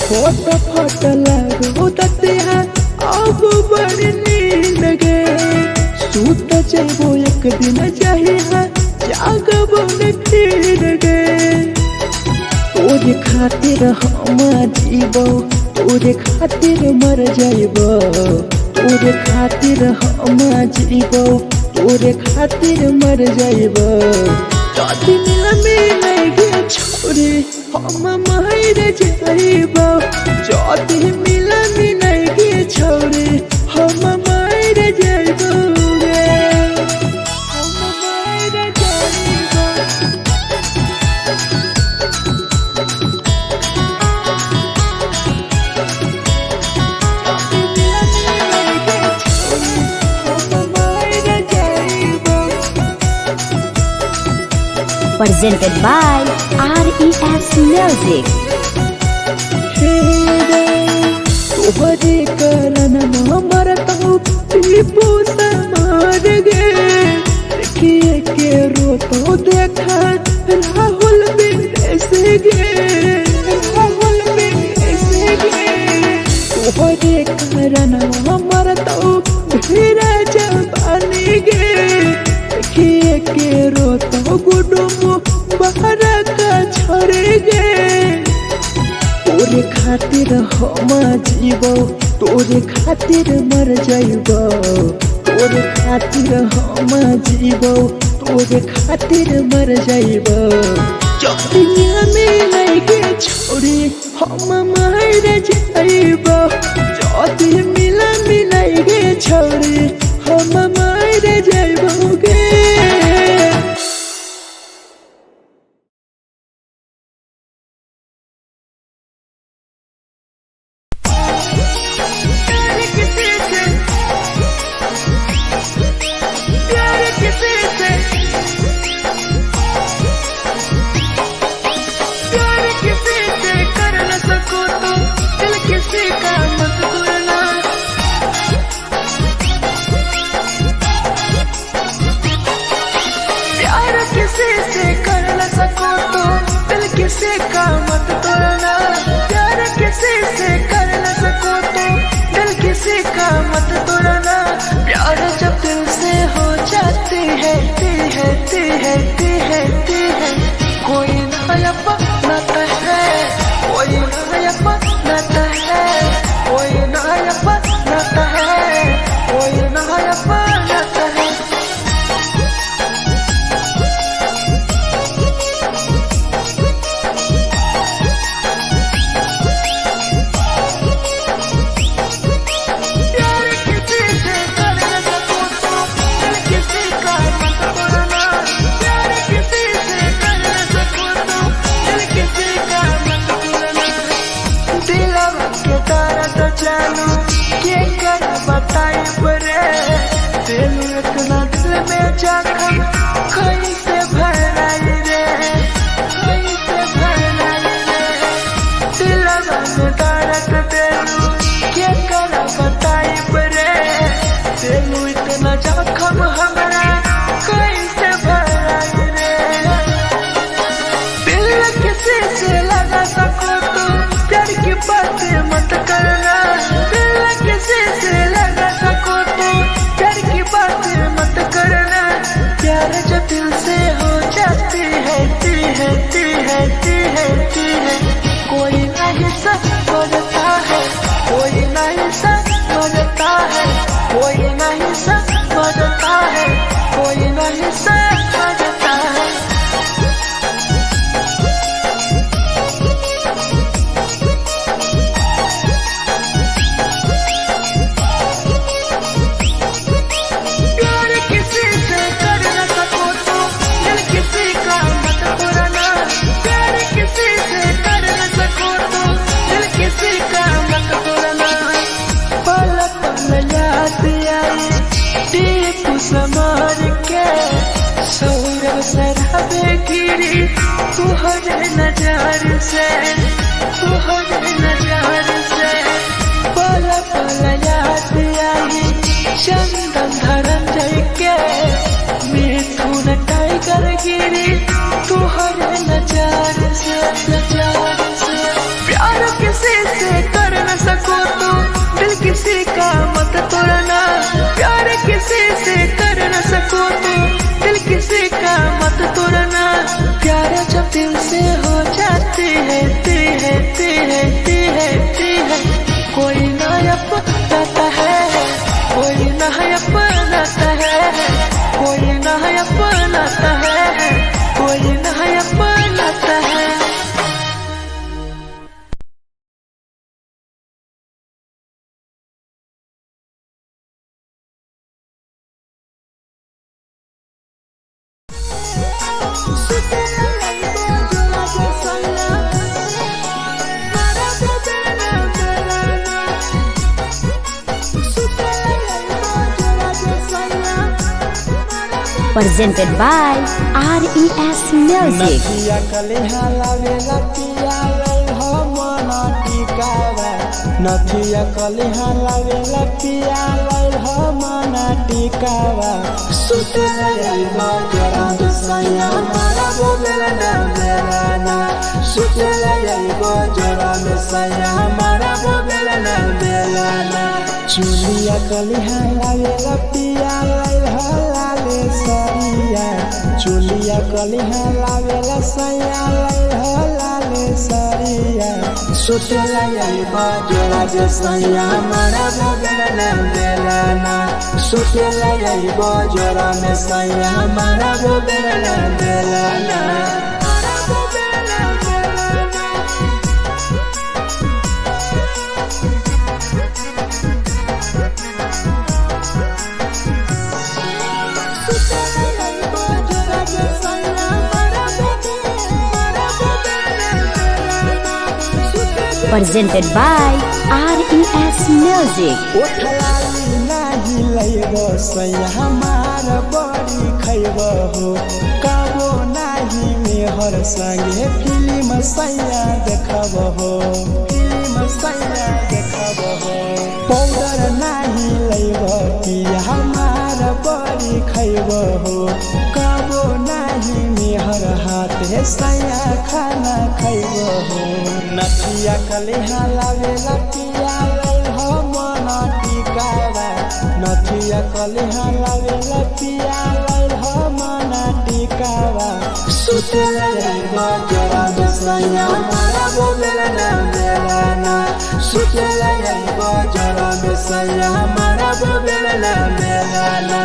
फोटो फोटो लागो ततिया अब बर नींद गए सूत जबो एक दिन चाहिए जागबो ने फिर गए तोरे खातिर हम जीबो तोरे खातिर मर जाइबो तोरे खातिर हम जीबो तोरे खातिर मर जाइबो जति मिलगे छोरे हम मर जाइबो जति मिलगे छोरे हम मर जाइबो Presented by RES Music. तोहरे कारण मरता हूँ पीपू समार गे देखिए के रोतो देखा राहुल विदेश गे तोहरे कारण मरता हूँ भीरा जवानी गे देखिए के रोतो गुडुमो बाहर का छोड़े गे तोरे खातिर हम जीबो तोरे खातिर मर जाइबो तोरे खातिर हम जीबो तोरे खातिर मर जाइबो जतिया मिलगे छोड़े हम मर जाइबो जति मिलगे छोड़े हम मर जाइबो गे दिल से हो जाती है गिरी तुहरे नजर से, तुहरे नजर से। पल पल याद आई चंदन धनंजय के, मिथुन टाइगर गिरी तुहरे नजर से, नजर से। प्यार किसी से कर न सको तो दिल किसी का मत तोड़ना, प्यार किसी से कर न सको तो दिल किसी का मत तोड़ना। प्यार जब दिल से हो जाती है ती है ती है ती है ती है, कोई ना अपनाता है, कोई ना अपनाता है, कोई ना अपनाता है, कोई ना अपनाता है। Presented by RES Music. नथिया कलिहा लावेला पिया लई हो मन टिकावा, नथिया कलिहा लावेला पिया लई हो मन टिकावा। सुते लई बजरा सैया मारा बोलेला ना बेलाना, सुते लई बजरा सैया मारा बोलेला ना बेलाना। चुलिया कलिहा लावेला पिया लई हो लाले सरिया, चुलिया कलिहा लावेला सैया लई हो लाले सरिया। सुतेला लई बजरा सैया मारा बोलेला ना बेलाना, सुतेला लई बजरा सैया मारा बोलेला ना बेलाना। Presented by RES Music. ओठलाली नाही लैबो सैया हमार बड़ी खैबो हो, काबो नाही मेहर संगे फिल्म सैया देखबो हो, फिल्म सैया देखबो हो। पाउडर नाही लैबो पिया हमार बड़ी खैबो हो, काबो नाही मेहर हाथे सैया खाना खैबो हो। नथिया कलिहा लावेला पिया लई हो मन टिकावा, नथिया कलिहा लावेला पिया लई हो मन टिकावा। सुते लई बजरा सैया मारा बोलेला ना बेलाना, सुते लई बजरा सैया मारा बोलेला ना बेलाना।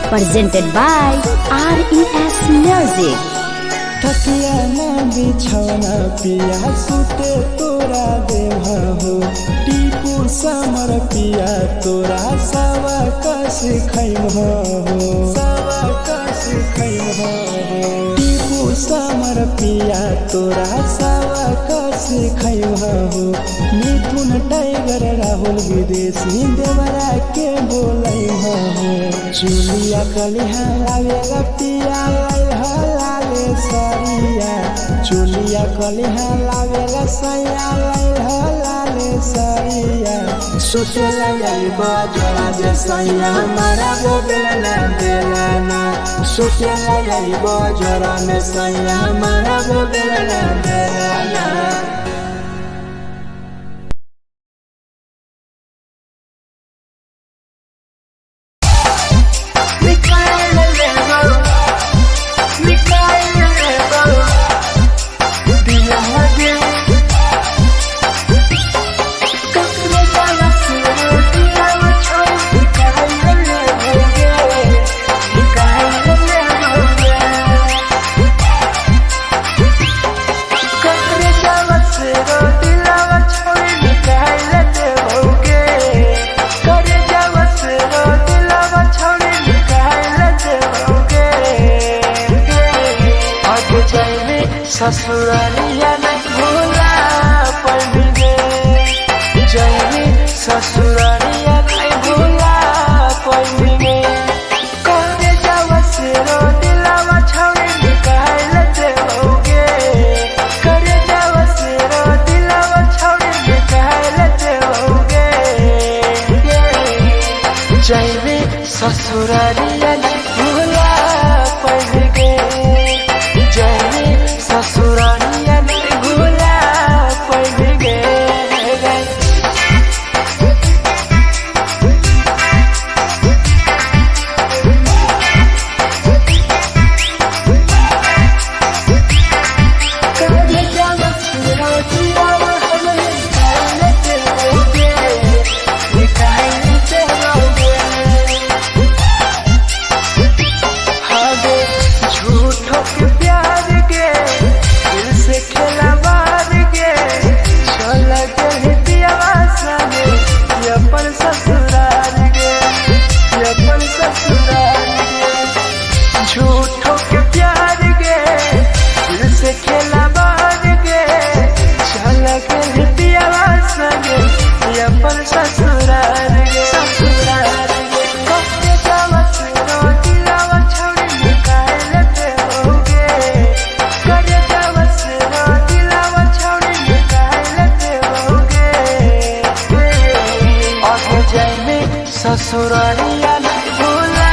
Presented by RES Music. थकिया ना बिछौना पिया सुते तोरा देवा हो, टीपू समर पिया तोरा सवा कस खैम हो, सवा कस खैम हो। टीपू समर पिया तोरा सवा कस खैम हो, मिथुन टाइगर राहुल विदेशी देवरा के बोलै हो। चुलिया कलिहा लावेला पिया लई हो लाले सरिया, चुलिया कलिहा लावेला सैया लई हो लाले सरिया। सुतेला लई बजरा सैया मारा बोलेला ना बेलाना, सुतेला लई बजरा सैया मारा बोलेला ना बेलाना। जाए ससुरारिया नहीं भूला पड़ेंगे जाए ससुरारिया नहीं भूला पड़ेंगे करे जावा से रो दिलावा छावे निकाल देओगे करे जावा से रो दिलावा छावे निकाल देओगे जाए ससुरारिया नहीं भूला पड़ेंगे जाए ससुरारिया नहीं भूला पड़ेंगे झूठों के प्यार गे दिल से खेला बार गे चल के पियावा संगे अपन ससुराल गे ससुराल गे कहे जावा से रो दिलावा छौड़ी निकाल देओगे करे जावा से रो दिलावा छौड़ी निकाल देओगे आगे जाए ससुरालिया नहीं भूला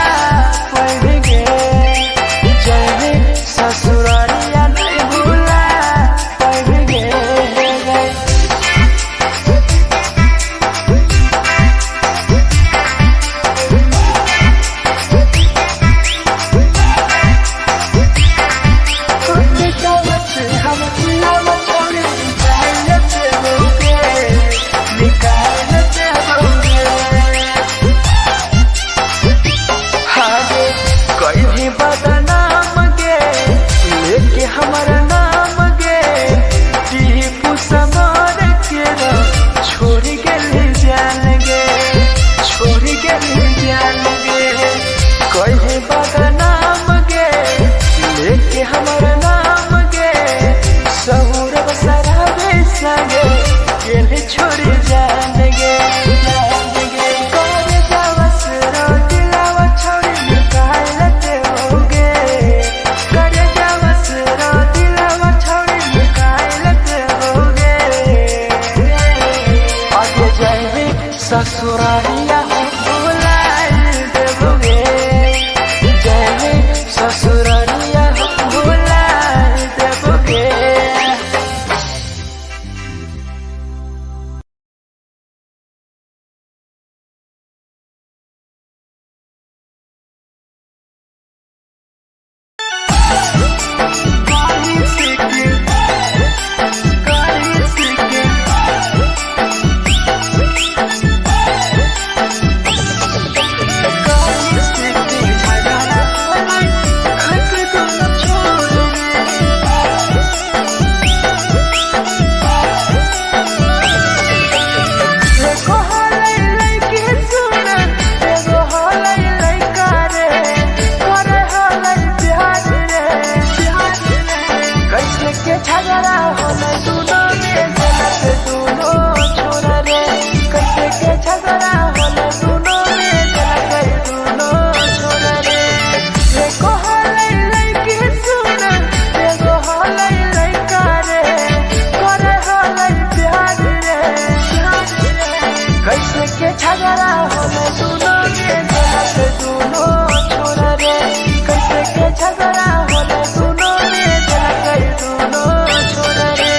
पड़ेंगे जाए ससुरालिया नहीं भूला पड़ेंगे हम दिलावा छोड़ निकाल देओगे निकाल देओगे कोई भी बदनाम गे लेके हमारा नाम गे टीपू समर के छोड़ के जान गे छोड़ के जान गे कोई भी बदनाम गे लेके हमारा नाम गे सहूर सराबे संगे के छोड़ जान गे करे जावा से रो दिलावा छोड़ निकाल देओगे करे जावा से रो दिलावा छोड़ निकाल देओगे आगे जाए ससुरालिया भूला देओगे जाए ससुरालिया भूला देओगे झगड़ा होले दोनों में जला गई दोनों छोड़ रे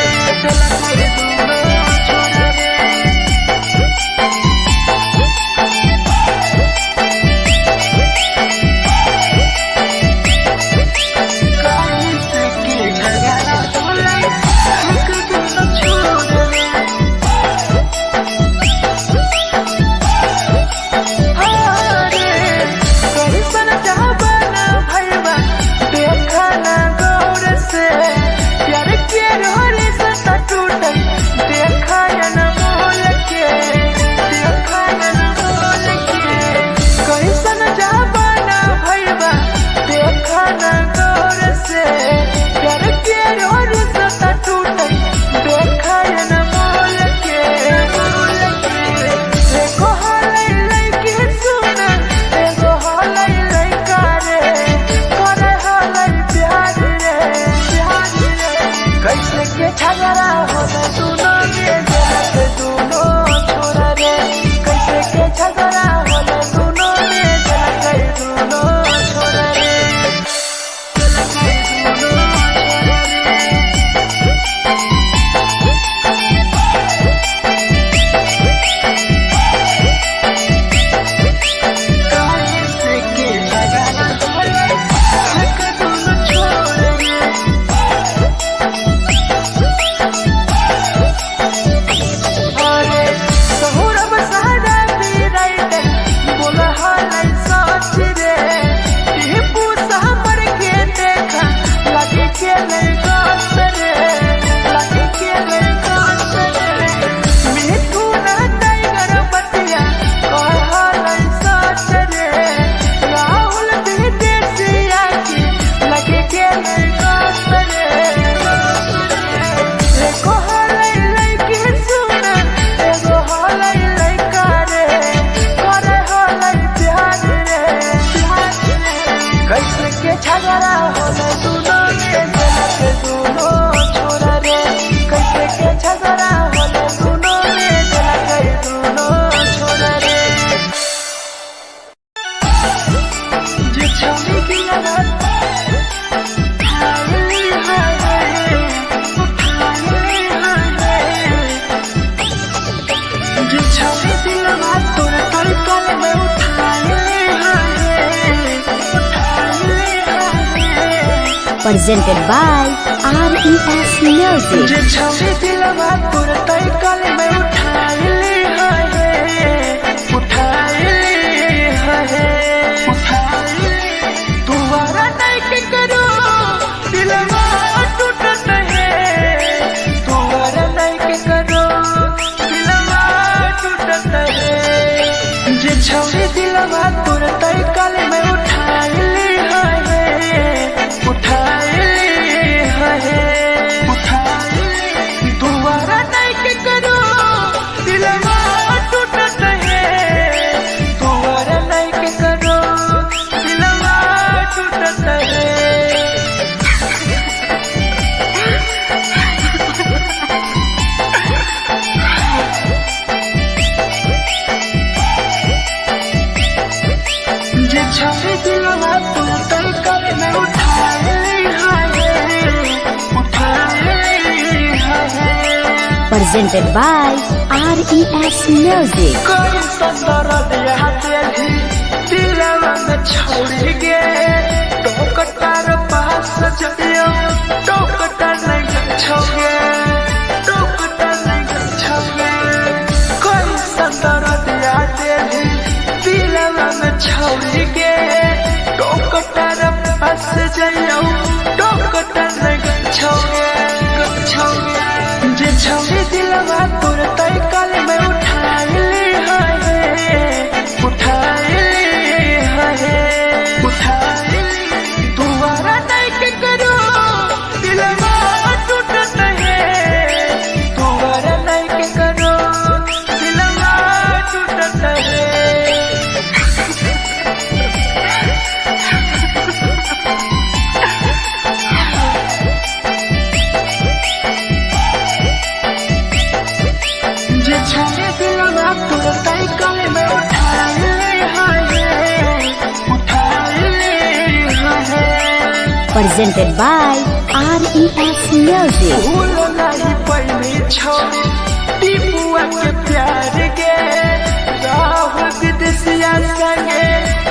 कैसे के झगड़ा होला दोनों में जलत दोनों छोरा रे कैसे के झगड़ा होला दोनों में जलत दोनों छोरा रे Presented by RES Music. जे छवि दिलवा तोर तई कल में उठाई तुम्हारा नहीं के करो दिलवा टूटत है तुम्हारा नहीं के करो दिलवा टूटत है जे छवि दिलवा तोर तई कल में उठाई तुम्हारा नहीं के करो दिलवा टूटत है तुम्हारा नहीं के करो दिलवा टूटत है जे छवि दिलवा तोर तई कल में उठाई Presented by RES Music. कोई संदर दिया तेरी दिलवा में छोड़ के टोकटार पास जइयो टोकटार नहीं छोगे टोकटार नहीं छोगे कोई संदर दिया तेरी दिलवा में छोड़ के टोकटार पास जइयो टोकटार नहीं छोगे जे छवि दिलवा तोर तई कल में उठाई तुम्हारा नहीं के करो दिलवा टूटत है तुम्हारा नहीं के करो दिलवा टूटत है छवि दिलवा तोर तई कल में उठाई Presented by RES Music. भूल नहीं पहली छोड़ी टीपुआ के प्यार के राहुल विदेशिया संगे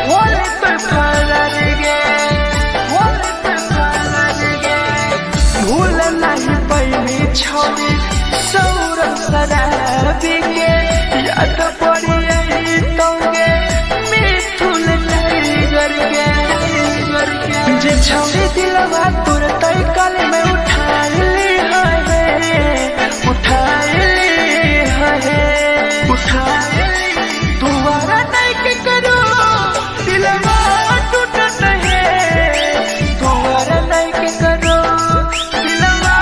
होले तो फरार गे भूल नहीं पहली छोड़ी सौरभ शराबी के याद पड़ी यही तोगे मिथुन टाइगर के जे छवि दिलवा तोर तई कल में उठाई तुम्हारा नहीं के करो दिलवा टूटत है तुम्हारा नहीं के करो दिलवा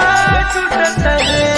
टूटत है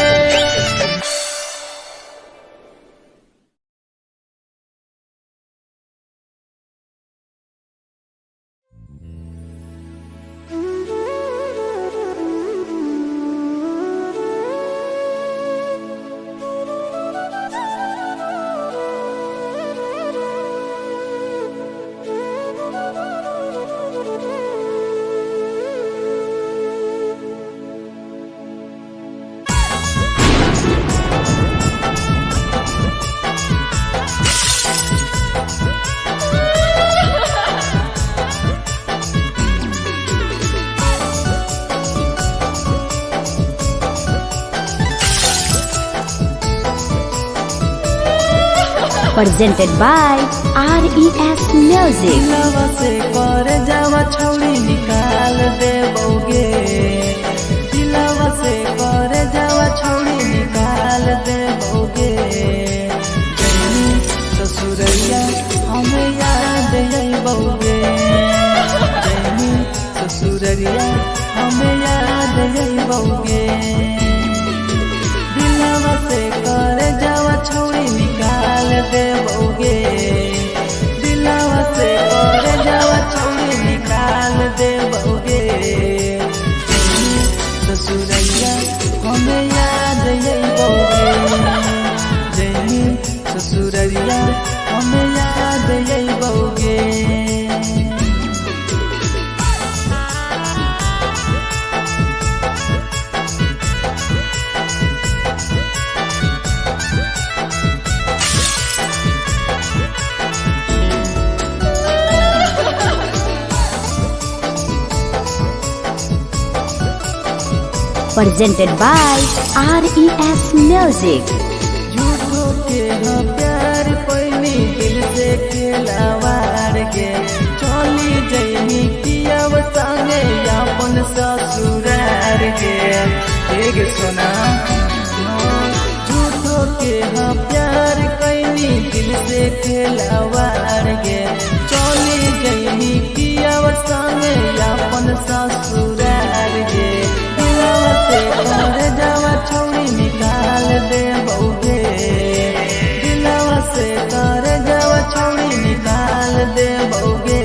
Presented by RES Music. दिलवा से कर जावा छौड़ी निकाल देबोगे दिलवा से कर जावा छौड़ी निकाल देबोगे जैनी ससुरैया हमें याद अइबोगे जैनी ससुरैया हमें याद अइबोगे दिलवा से कर जावा छौड़ी निकाल देबोगे दिलवा से कर जावा छौड़ी निकाल देबोगे ससुरैया हमें याद अइबोगे जैनी ससुरैया हमें याद अइबोगे Presented by RES Music. झूठो के हाँ प्यार पैनी दिल से खिलावार के चली जैनी कियाव संगे अपन ससुरार के एक सुना झूठो के हाँ प्यार कैनी दिल से खिलावार के चली जैनी कियाव संगे अपन ससुरार के से कर जावा छौड़ी निकाल देबोगे दिलवा से कर जावा छौड़ी निकाल देबोगे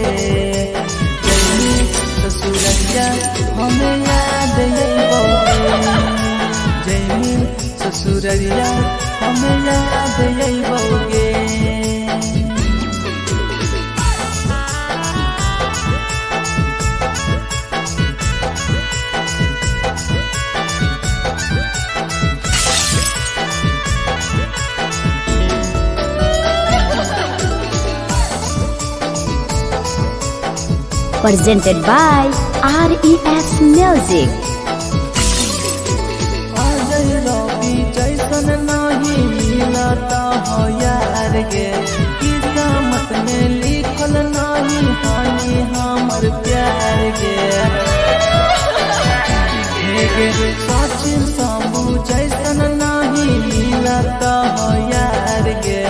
जैनी ससुरैया हमें याद अइबोगे जैनी ससुरैया हमें याद अइबोगे Presented by RES Music. Ajay रवि जैसन नहीं मिलता हो यार गे किस्मत में लिखल नहीं हानि हमर प्यार गे सचिन शंभू जैसन नहीं मिलता हो यार गे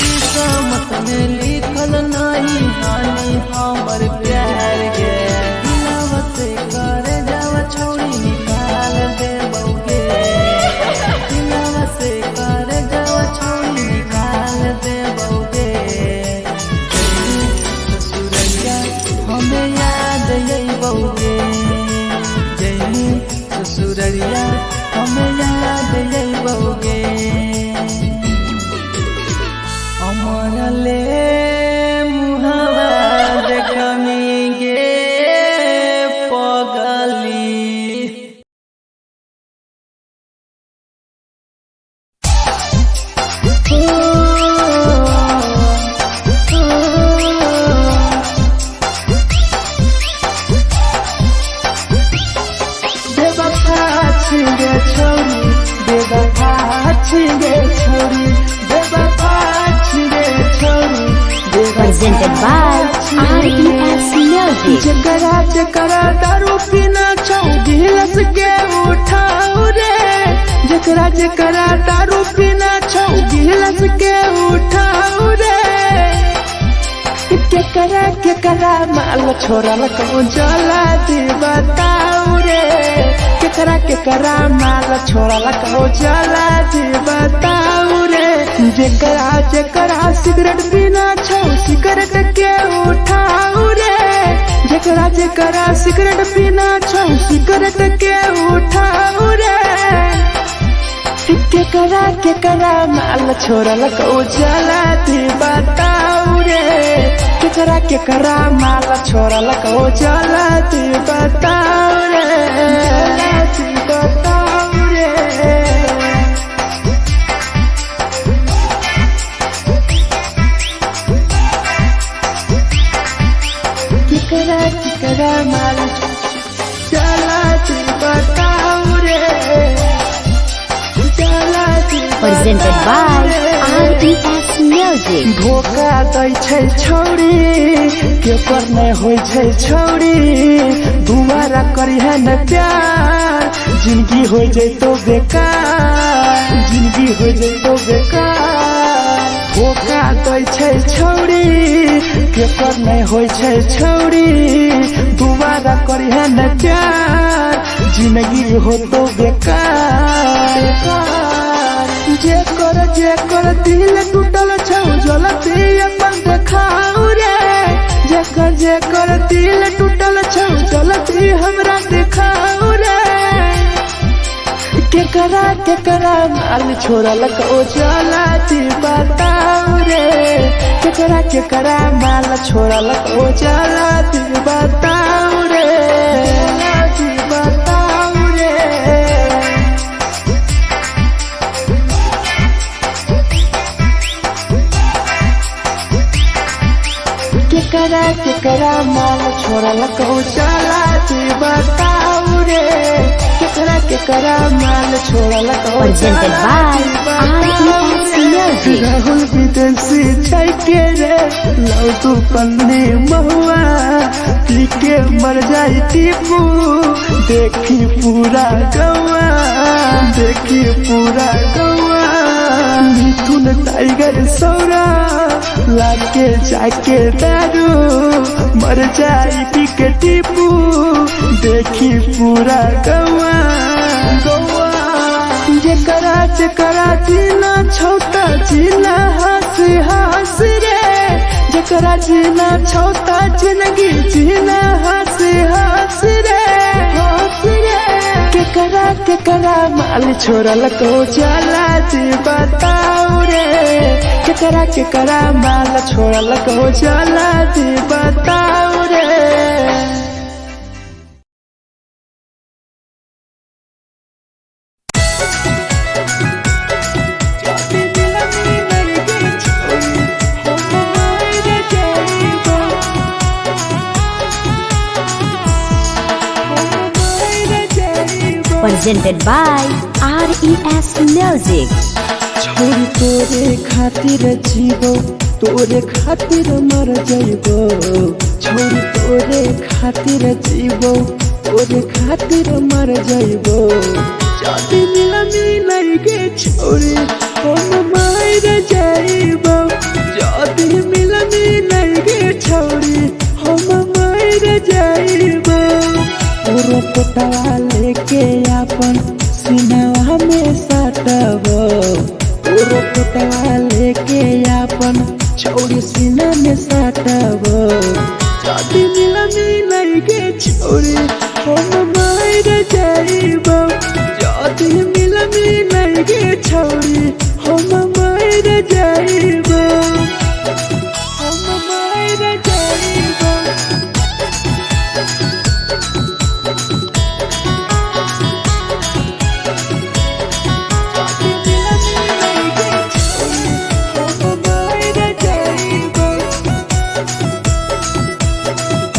किस्मत में लिखल नहीं हानि हमर प्यार गे दिलवा से कर जावा छौड़ी निकाल देबोगे दिलवा से कर जावा छौड़ी निकाल देबोगे ससुरैया हमें याद अइबोगे जैनी ससुरैया हमें याद अइबोगे अमर ले मुहावा देखनी गे पगली बेवफा छिगे छोरी बेवफा छिगे छोरी बेवफा छिगे छोरी Presented by RES Music. जकरा जकरा दारू पीना छौ गिलास के उठाओ रे जकरा जकरा दारू पीना छौ गिलास के उठाओ रे केकरा माल छोड़ल कहूँ जला दी बताओ रे केकरा माल छोड़ल कहूँ जला दी बताओ रे जकरा जकरा सिगरेट पीना छौ सिगरेट के उठाओ रे जकरा जकरा सिगरेट पीना छौ सिगरेट के उठाओ रे केकरा माल छोड़ल कहूँ जला दी बताओ रे केकरा माल छोड़ल कहूँ जला दी बताओ रे जला दी बताओ रे केकरा माल जला दी बताओ रे Presented by RES Music. Music. धोखा दै छै छौरी केकर नै होइ छै छौरी दुबारा करिहे न प्यार जिंदगी हो जैतो बेकार जिंदगी हो जैतो बेकार धोखा दै छै छौरी केकर नै होइ छै छौरी दुबारा करिहे न प्यार जिंदगी हो तो बेकार जेकर दिल टूटल छौ जलती अपन देखाऊ रे जेकर दिल टूटल छौ जलती हमरा देखाऊ रे केकरा माल छोड़ल को जलती बताऊ रे केकरा माल छोड़ल को जलती बताऊ रे बताऊ रे केकरा माल छोड़ल को चलाती बताऊ रे केकरा माल छोड़ल को Presented by RES Music. Rahul विदेशी छै के रे लौ तू पन्नी महुआ पी के मर जाई टीपू देखी पूरा गौआ मिथुन टाइगर सौरा लाके जाके दारू मर जाई पी के टीपू देखी पूरा गौआ जेकरा जीना छोटा जीना हंस रे जेकरा जीना छोटा जिंदगी जीना हंस रे केकरा माल छोड़ल को जला जी बताऊ रे केकरा माल छोड़ल को जला जी बताऊ रे Presented by RES Music. छोरी तोरे खातिर जीवो तोरे खातिर मर जाइबो छोरी तोरे खातिर जीवो तोरे खातिर मर जाइबो जाति मिलाई के छोरी हम मार जाइबो जाति मिलाई के छोरी हम मार जाइबो पूरा पोटवा लेके अपन सीनावा में साटबो पूरा पोटवा लेके अपन छौरी सीना में साटबो जाति मिलाई के छौरी हम मार जाइबो जाति मिलाई के छौरी हम मार जाइबो हम मार जाइबो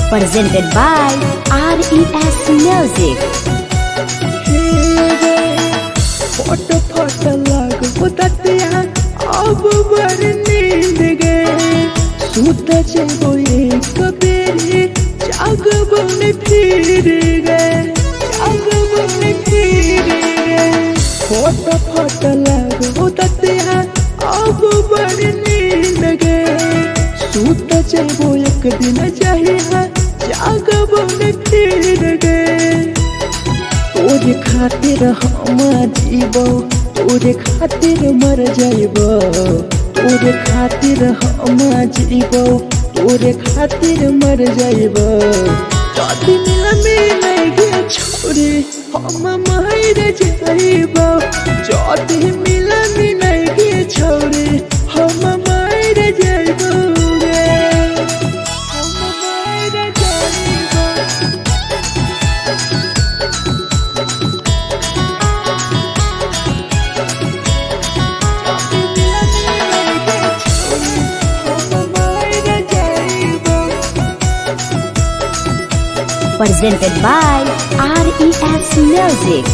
Presented by RES Music. फट लग होतिया अब बर नींद गए सुत जेबो एक बेरी जागबो ने फिर गए फट लग होतिया अब बर नींद गए सुत जेबो एक दिन चाहिए जागबो ने फिर गए तोरे खातिर हम जीबो तोरे खातिर मर जाइबो तोरे खातिर हम जीबो तोरे खातिर मर जाइबो जाति मिलाई के छोरी हम मार जाइबो जाति मिलाई के छोरी हम मार जाइबो रे हम मार जाइबो Presented by RES Music.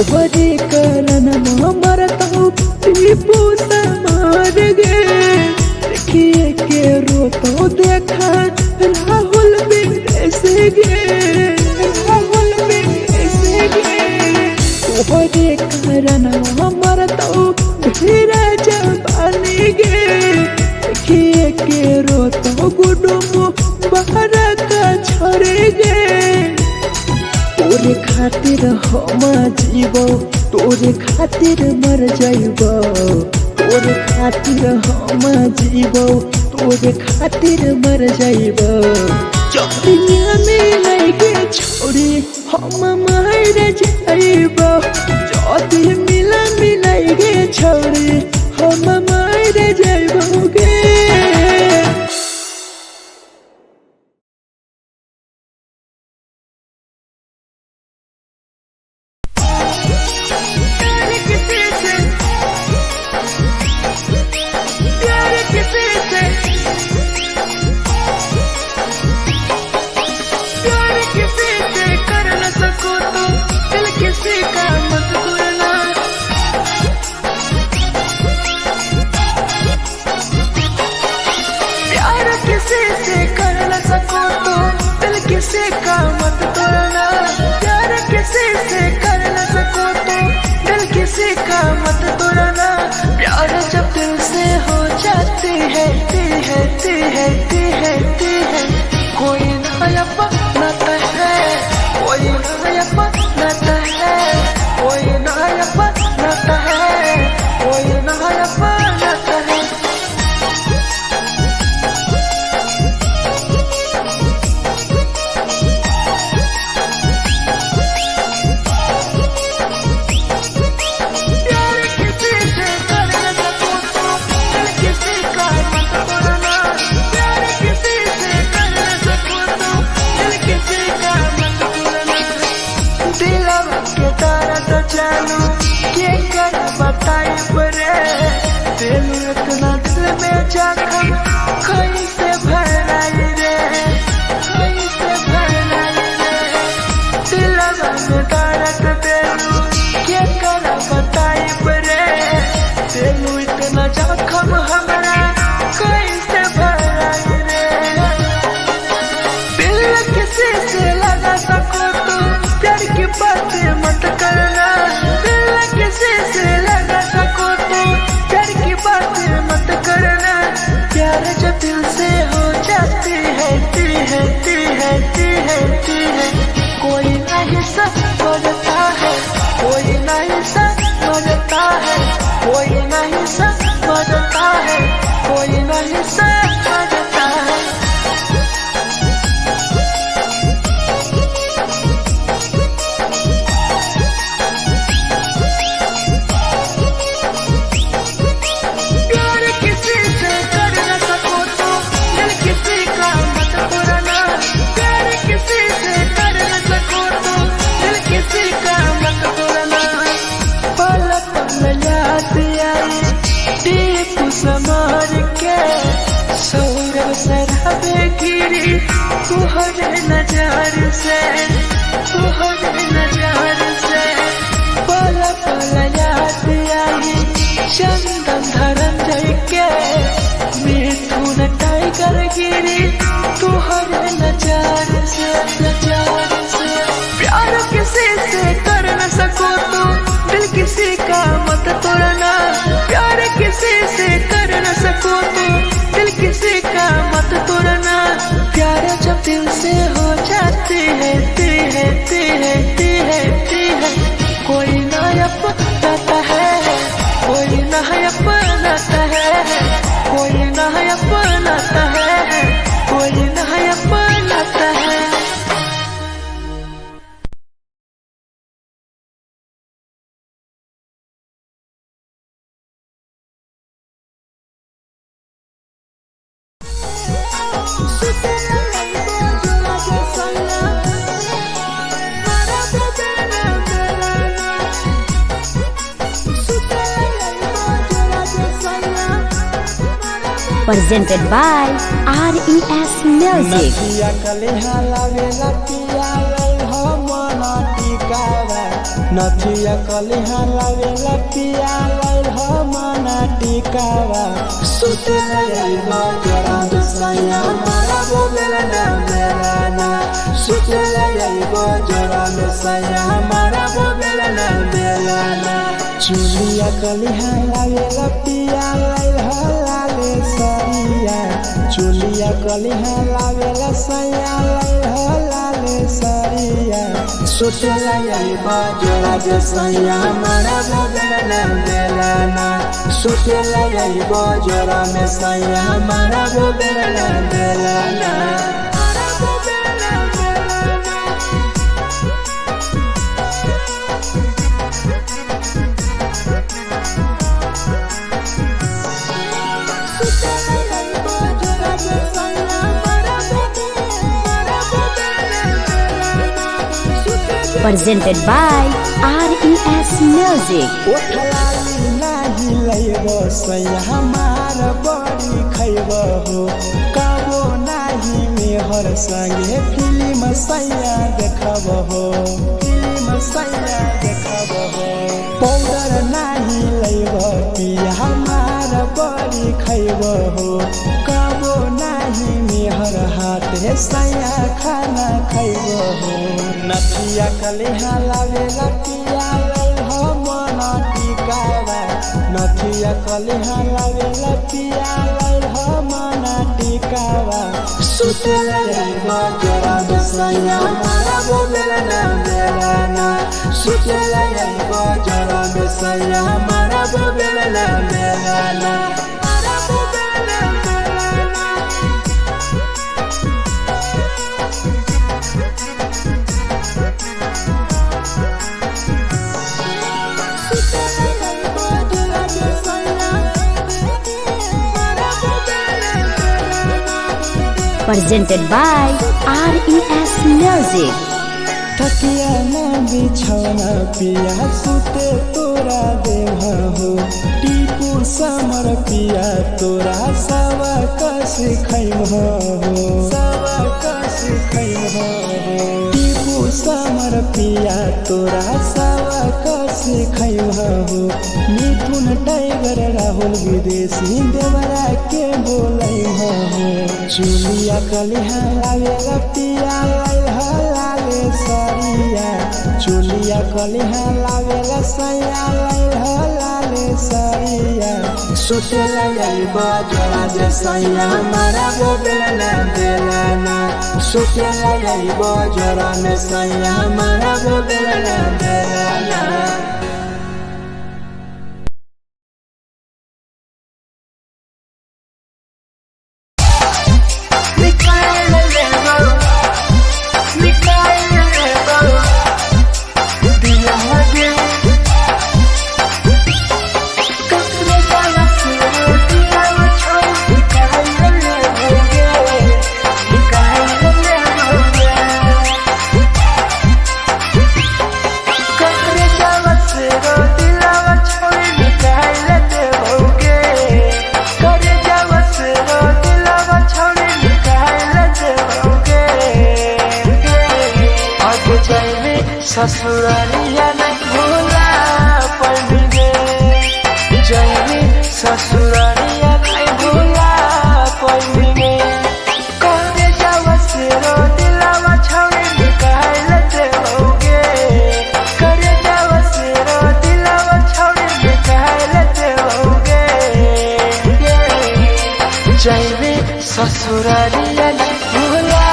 तोहरे कारण मरत हूँ दीपू समार गे देखिए के रोतो देखा राहुल विदेश गे राहुल विदेश गे तोहरे कारण हमर तो धीरे जवानी गे देखिए के रोतो गुडुम बाहर का छोड़े गे तोरे खातिर हम जीवो तोरे खातिर मर जाइबो तोरे खातिर हम जीवो तोरे खातिर मर जाइबो चौड़िया में लगे छोड़ी हम मर जाइबो जदी मिला मिलाइगे छोड़ी हम मर जाइबो गे किसी का मत तोड़ना प्यार किसी से कर न सको तो दिल किसी का मत तोड़ना प्यार जब दिल से हो जाती है कोई नया बनाता है कोई नया बनाता है कोई नया बनाता है कोई नया बनाता है चालू के कर बताई परे दिल इतना दिल में जखम कैसे भराई रे कैसे भराई रे दिल में दर्द दिलू के कर बताई परे दिल इतना जखम हमारा कैसे भराई रे दिल किसी से लगा सको तो प्यार की बातें मत करना किसी से लगा सको तो प्यार की बातें मत करना प्यार जब दिल से हो जाती है कोई नहीं समझता है कोई नहीं समझता है कोई नहीं समझता है कोई नहीं समझता है समार के सौरभ शराबे गिरी तुहरे नजर से पल पल याद आई चंदन धरंजय के मिथुन टाइगर गिरी तुहरे नजर से प्यार किसी से कर न सको तो दिल किसी का मत तोड़ना प्यार किसी से कर न सको तो दिल किसी का मत तोड़ना प्यार जब दिल से हो जाती है कोई नया बनाता है कोई नया बनाता है कोई नया बनाता है कोई नया बनाता है presented by RES Music. नदिया कले हलावे लतिया रे हम टिकावा नथिया कलिहा लावेला पिया लाइल हो मना टिकावा सुतेला जाइबो जोरा में सैया मारा बोलेला ना बेलाना सुतेला जाइबो जोरा में सैया मारा बोलेला ना बेलाना चुलिया कलिहा लावेला पिया लाइल हो लाले सरिया चुलिया कलिहा लावेला सैया लाइल हो लाले सरिया सुतेला जाइबो जोरा में सैया मारा बोलेला ना बेलाना सुतेला जाइबो जोरा में सैया मारा बोलेला ना बेलाना Presented by RES Music. ओठलाली नाही लैबो सैया हमार बड़ी खैबो हो कबो नाही मेहर संगे फिल्म सैया देखबो हो फिल्म सैया देखबो हो पाउडर नाही लैबो पिया हमार बड़ी खैबो हो कबो नाही मेहर हाथे सैया खाना खैबो हो नथिया कलिहा लावेला पिया लाइल हो मना टिकावा नथिया कलिहा लावेला पिया लाइल हो मना टिकावा सुतेला जाइबो जोरा में सैया मारा बोलेला ना बेलाना सुतेला जाइबो जोरा में सैया मारा बोलेला ना बेलाना Presented by RES Music. तकिया न बिछौना पिया सुते तोरा देवा हो टीपू समर पिया तोरा सवा कस खैम हो सवा कस खैम हो टीपू समर पिया तोरा सवा कस खैम हो मिथुन टाइगर राहुल विदेशी देवरा के बोलै हो चुलिया कलिहा लावेला पिया लाइल हो लाले सरिया चुलिया कलिहा लावेला सैया लाइल हो लाले सरिया सुतेला जाइबो जोरा में सैया मारा बोलेला ना बेलाना सुतेला जाइबो जोरा में सैया मारा बोलेला ना बेलाना ससुरालिया नहीं भूला पड़ेंगे जैनी ससुरालिया नहीं भूला पड़ेंगे करे जावा से रो दिलावा छावे निकाल देओगे करे जावा से रो दिलावा छावे निकाल देओगे जैनी ससुरालिया नहीं भूला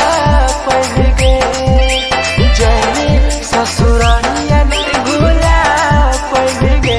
पड़ेंगे ससुरालिया नहीं भूला पड़ेंगे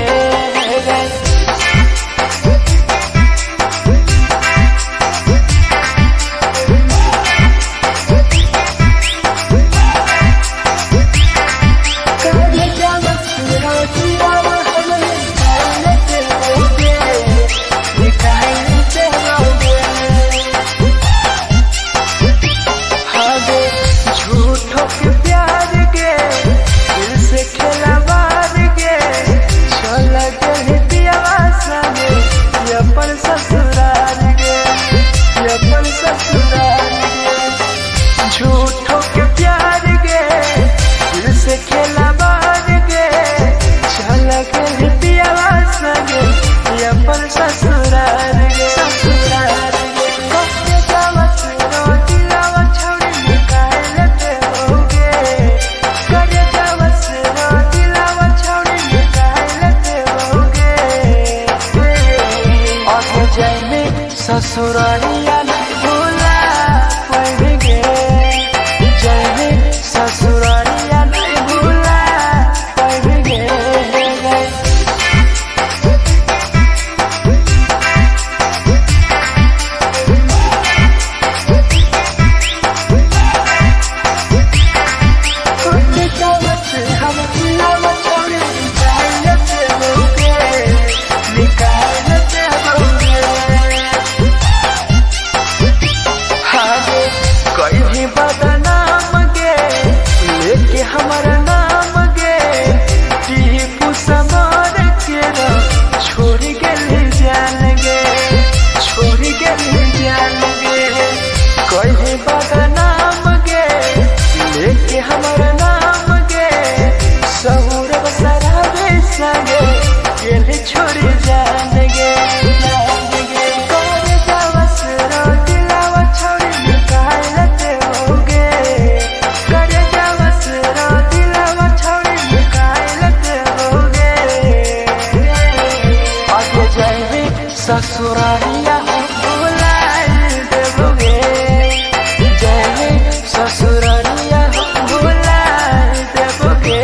ससुरारिया नहीं भूला पाएंगे जाएंगे ससुरारिया नहीं भूला पाएंगे छोड़ी जाएंगे ससुरारिया भुलाए देबोगे जाएंगे ससुरारिया भुलाए देबोगे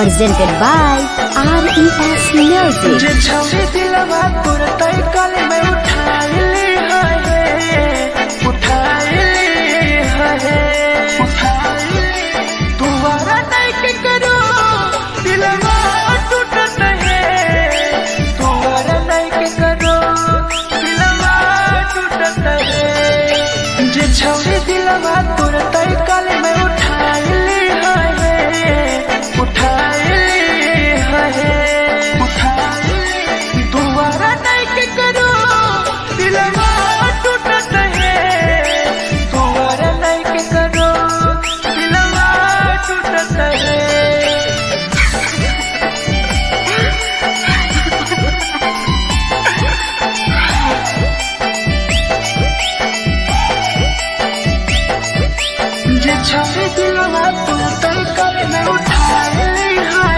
presented by RES Music. जे छवि दिलवा तोर तय कल में उठाइली है तुम्हारा नहीं के करो दिलवा टूटत है तुम्हारा नहीं के करो दिलवा टूटत है जे छवि दिलवा तोर तय कल में उठाइली है तुम्हारा नहीं के करो दिलवा टूटत है तुम्हारा नहीं के करो दिलवा टूटत है जे छवि दिलवा तू तय कल में उठाइली है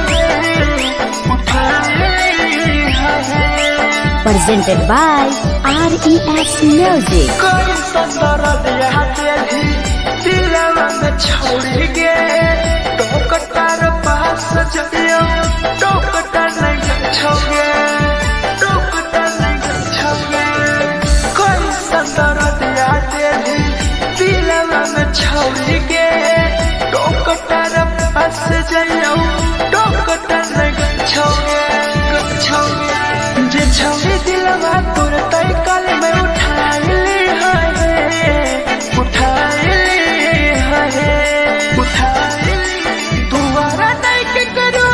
Presented by RES Music. कोई संदर दिया तेरी दिलवा में छोड़ गे टोकटार पास जइयो टोकटार नहीं छोगे टोकटार नहीं छोगे कोई संदर दिया तेरी दिलवा में छोड़ गे टोकटार पास जइयो टोकटार नहीं छोगे जे छवि दिलवा तोर तय कल में उठाइली है तुम्हारा नहीं के करो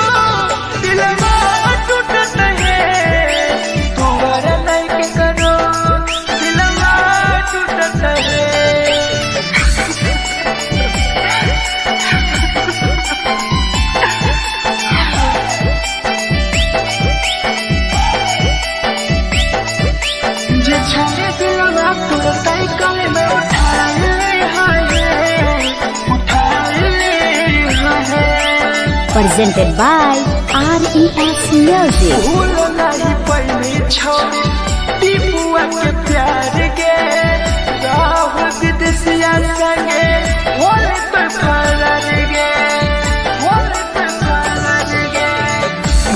दिलवा टूटत है तुम्हारा नहीं के करो दिलवा टूटत है जे छवि दिलवा तोर तय कल में उठाइली है Presented by RES Music. भूल नहीं पहली छवि टीपुआ के प्यार गे राहुल विदेशिया संगे होले तो फरार गे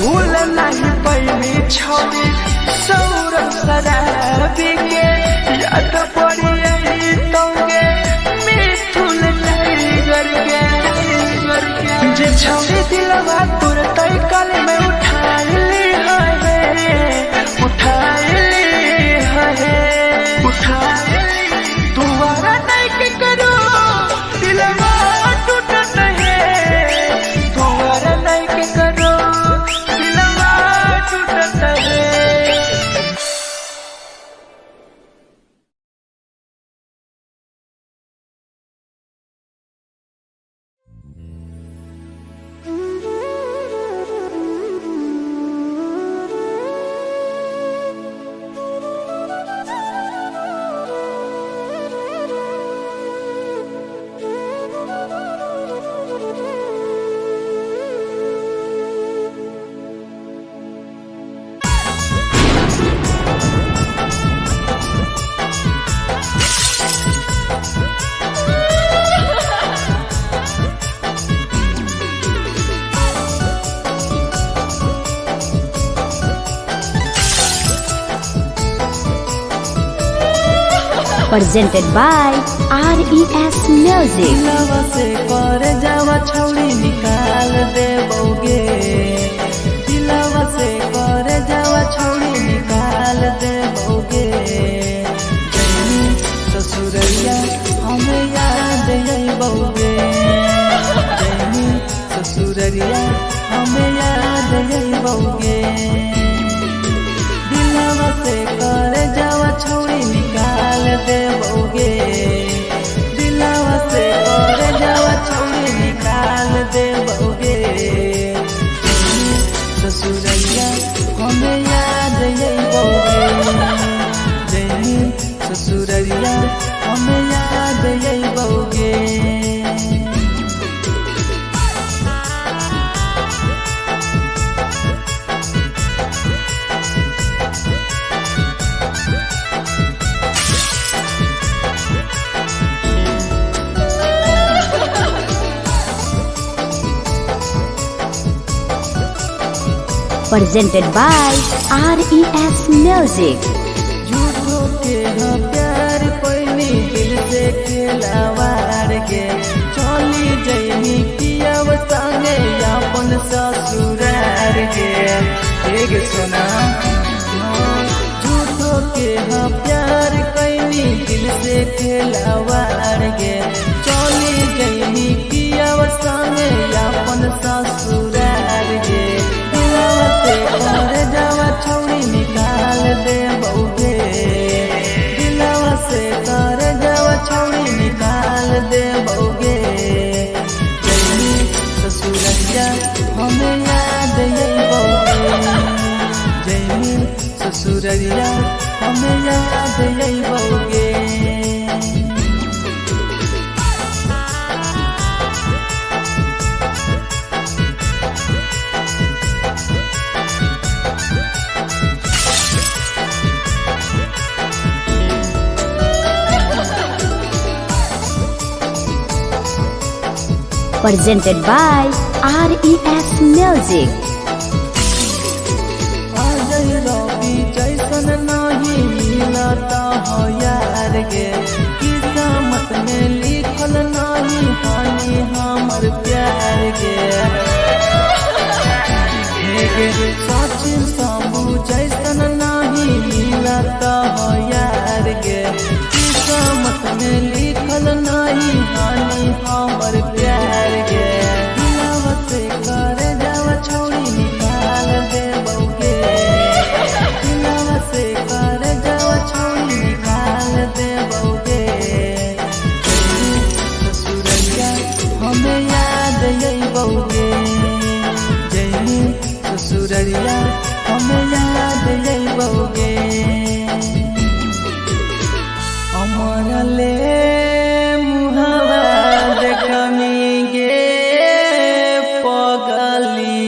भूल नहीं पहली छवि सौरभ शराबी के याद पड़ी यही तोगे मिथुन टाइगर के जे छवि दिलवा तोर तय कल में उठाइली है तुम्हारा नहीं के करो दिलवा टूटत है तुम्हारा नहीं के करो दिलवा टूटत है Presented by RES Music. दिलवा से कर जावा छौड़ी निकाल देबोगे दिलवा से कर जावा छौड़ी निकाल देबोगे जैनी ससुरैया हमें याद अइबोगे जैनी ससुरैया हमें याद अइबोगे दिलवा से कर जावा छौड़ी निकाल देबोगे दिलवा से कर जावा छौड़ी निकाल देबोगे ससुरैया हमें याद अइबोगे जैनी ससुरैया हमें याद अइबोगे presented by RES Music. झूठो के हाँ प्यार पैनी दिल से खिलावार के चली जैनी किया संगे अपन ससुरार के एक सुना झूठो के हाँ प्यार कैनी दिल से खिलावार के चली जैनी किया संगे अपन ससुरार के दिलवा से कर जावा छौड़ी निकाल दे बउगे दिलवा से कर जावा छौड़ी निकाल दे बउगे जैनी ससुरैया हमें याद यही बउगे जैनी ससुरैया हमें याद यही बउगे Presented by RES Music. रवि जैसन नहीं मिलता हो यार गे किस्मत में लिखल नहीं हानि हमर प्यार गे सचिन साबू जैसन नहीं मिलता हो यार गे किस्मत में लिखल नहीं हानि हमर प्यार गे दिलवा से कर जावा छौड़ी निकाल दे बउगे दिलवा से कर जावा छौड़ी निकाल दे बउगे ससुरैया हमें याद यही बउगे जैनी ससुरैया हमें याद यही बउगे अमर ले मुहावा देखनी गे पगली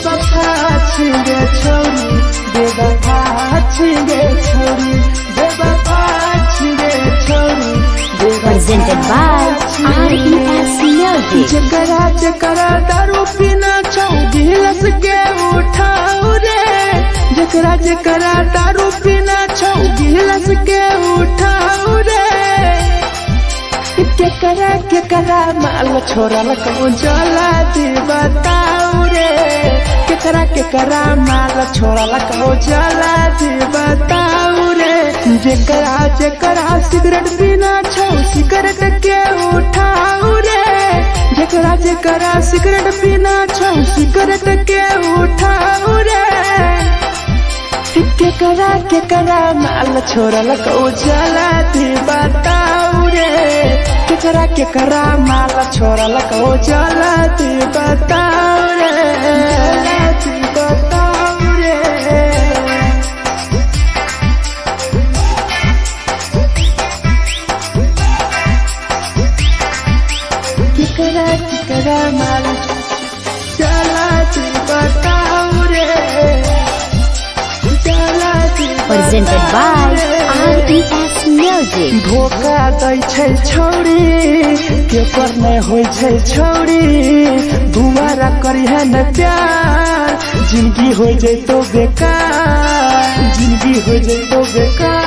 छिगे छोरी बेवफा छिगे छोरी बेवफा छिगे छोरी Presented by RES Music. जकरा जकरा दारू पीना छौ गिलास के उठाऊ रे जकरा जकरा दारू पीना छौ गिलास के उठाऊ रे केकरा केकरा माल छोड़ल कहूँ जला दी बताऊ रे केकरा केकरा माल छोड़ल कहूँ जला दी बताऊ रे जेकरा जेकरा सिगरेट पीना छौ सिगरेट के उठाऊ रे जेकरा जेकरा सिगरेट पीना छौ सिगरेट के उठाऊ रे केकरा केकरा माल छोड़ल कहूँ जला दी बताऊ रे केकरा केकरा माल छोड़ल कहूँ जला दी बताऊ रे जला दी बताऊ रे केकरा केकरा माल जला दी बताऊ रे जला दी Presented by RES Music. धोखा दै छै छौड़ी केकर नहीं होइ छै छौड़ी दुबारा करिहे न प्यार जिंदगी हो जैतो बेकार जिंदगी हो जैतो बेकार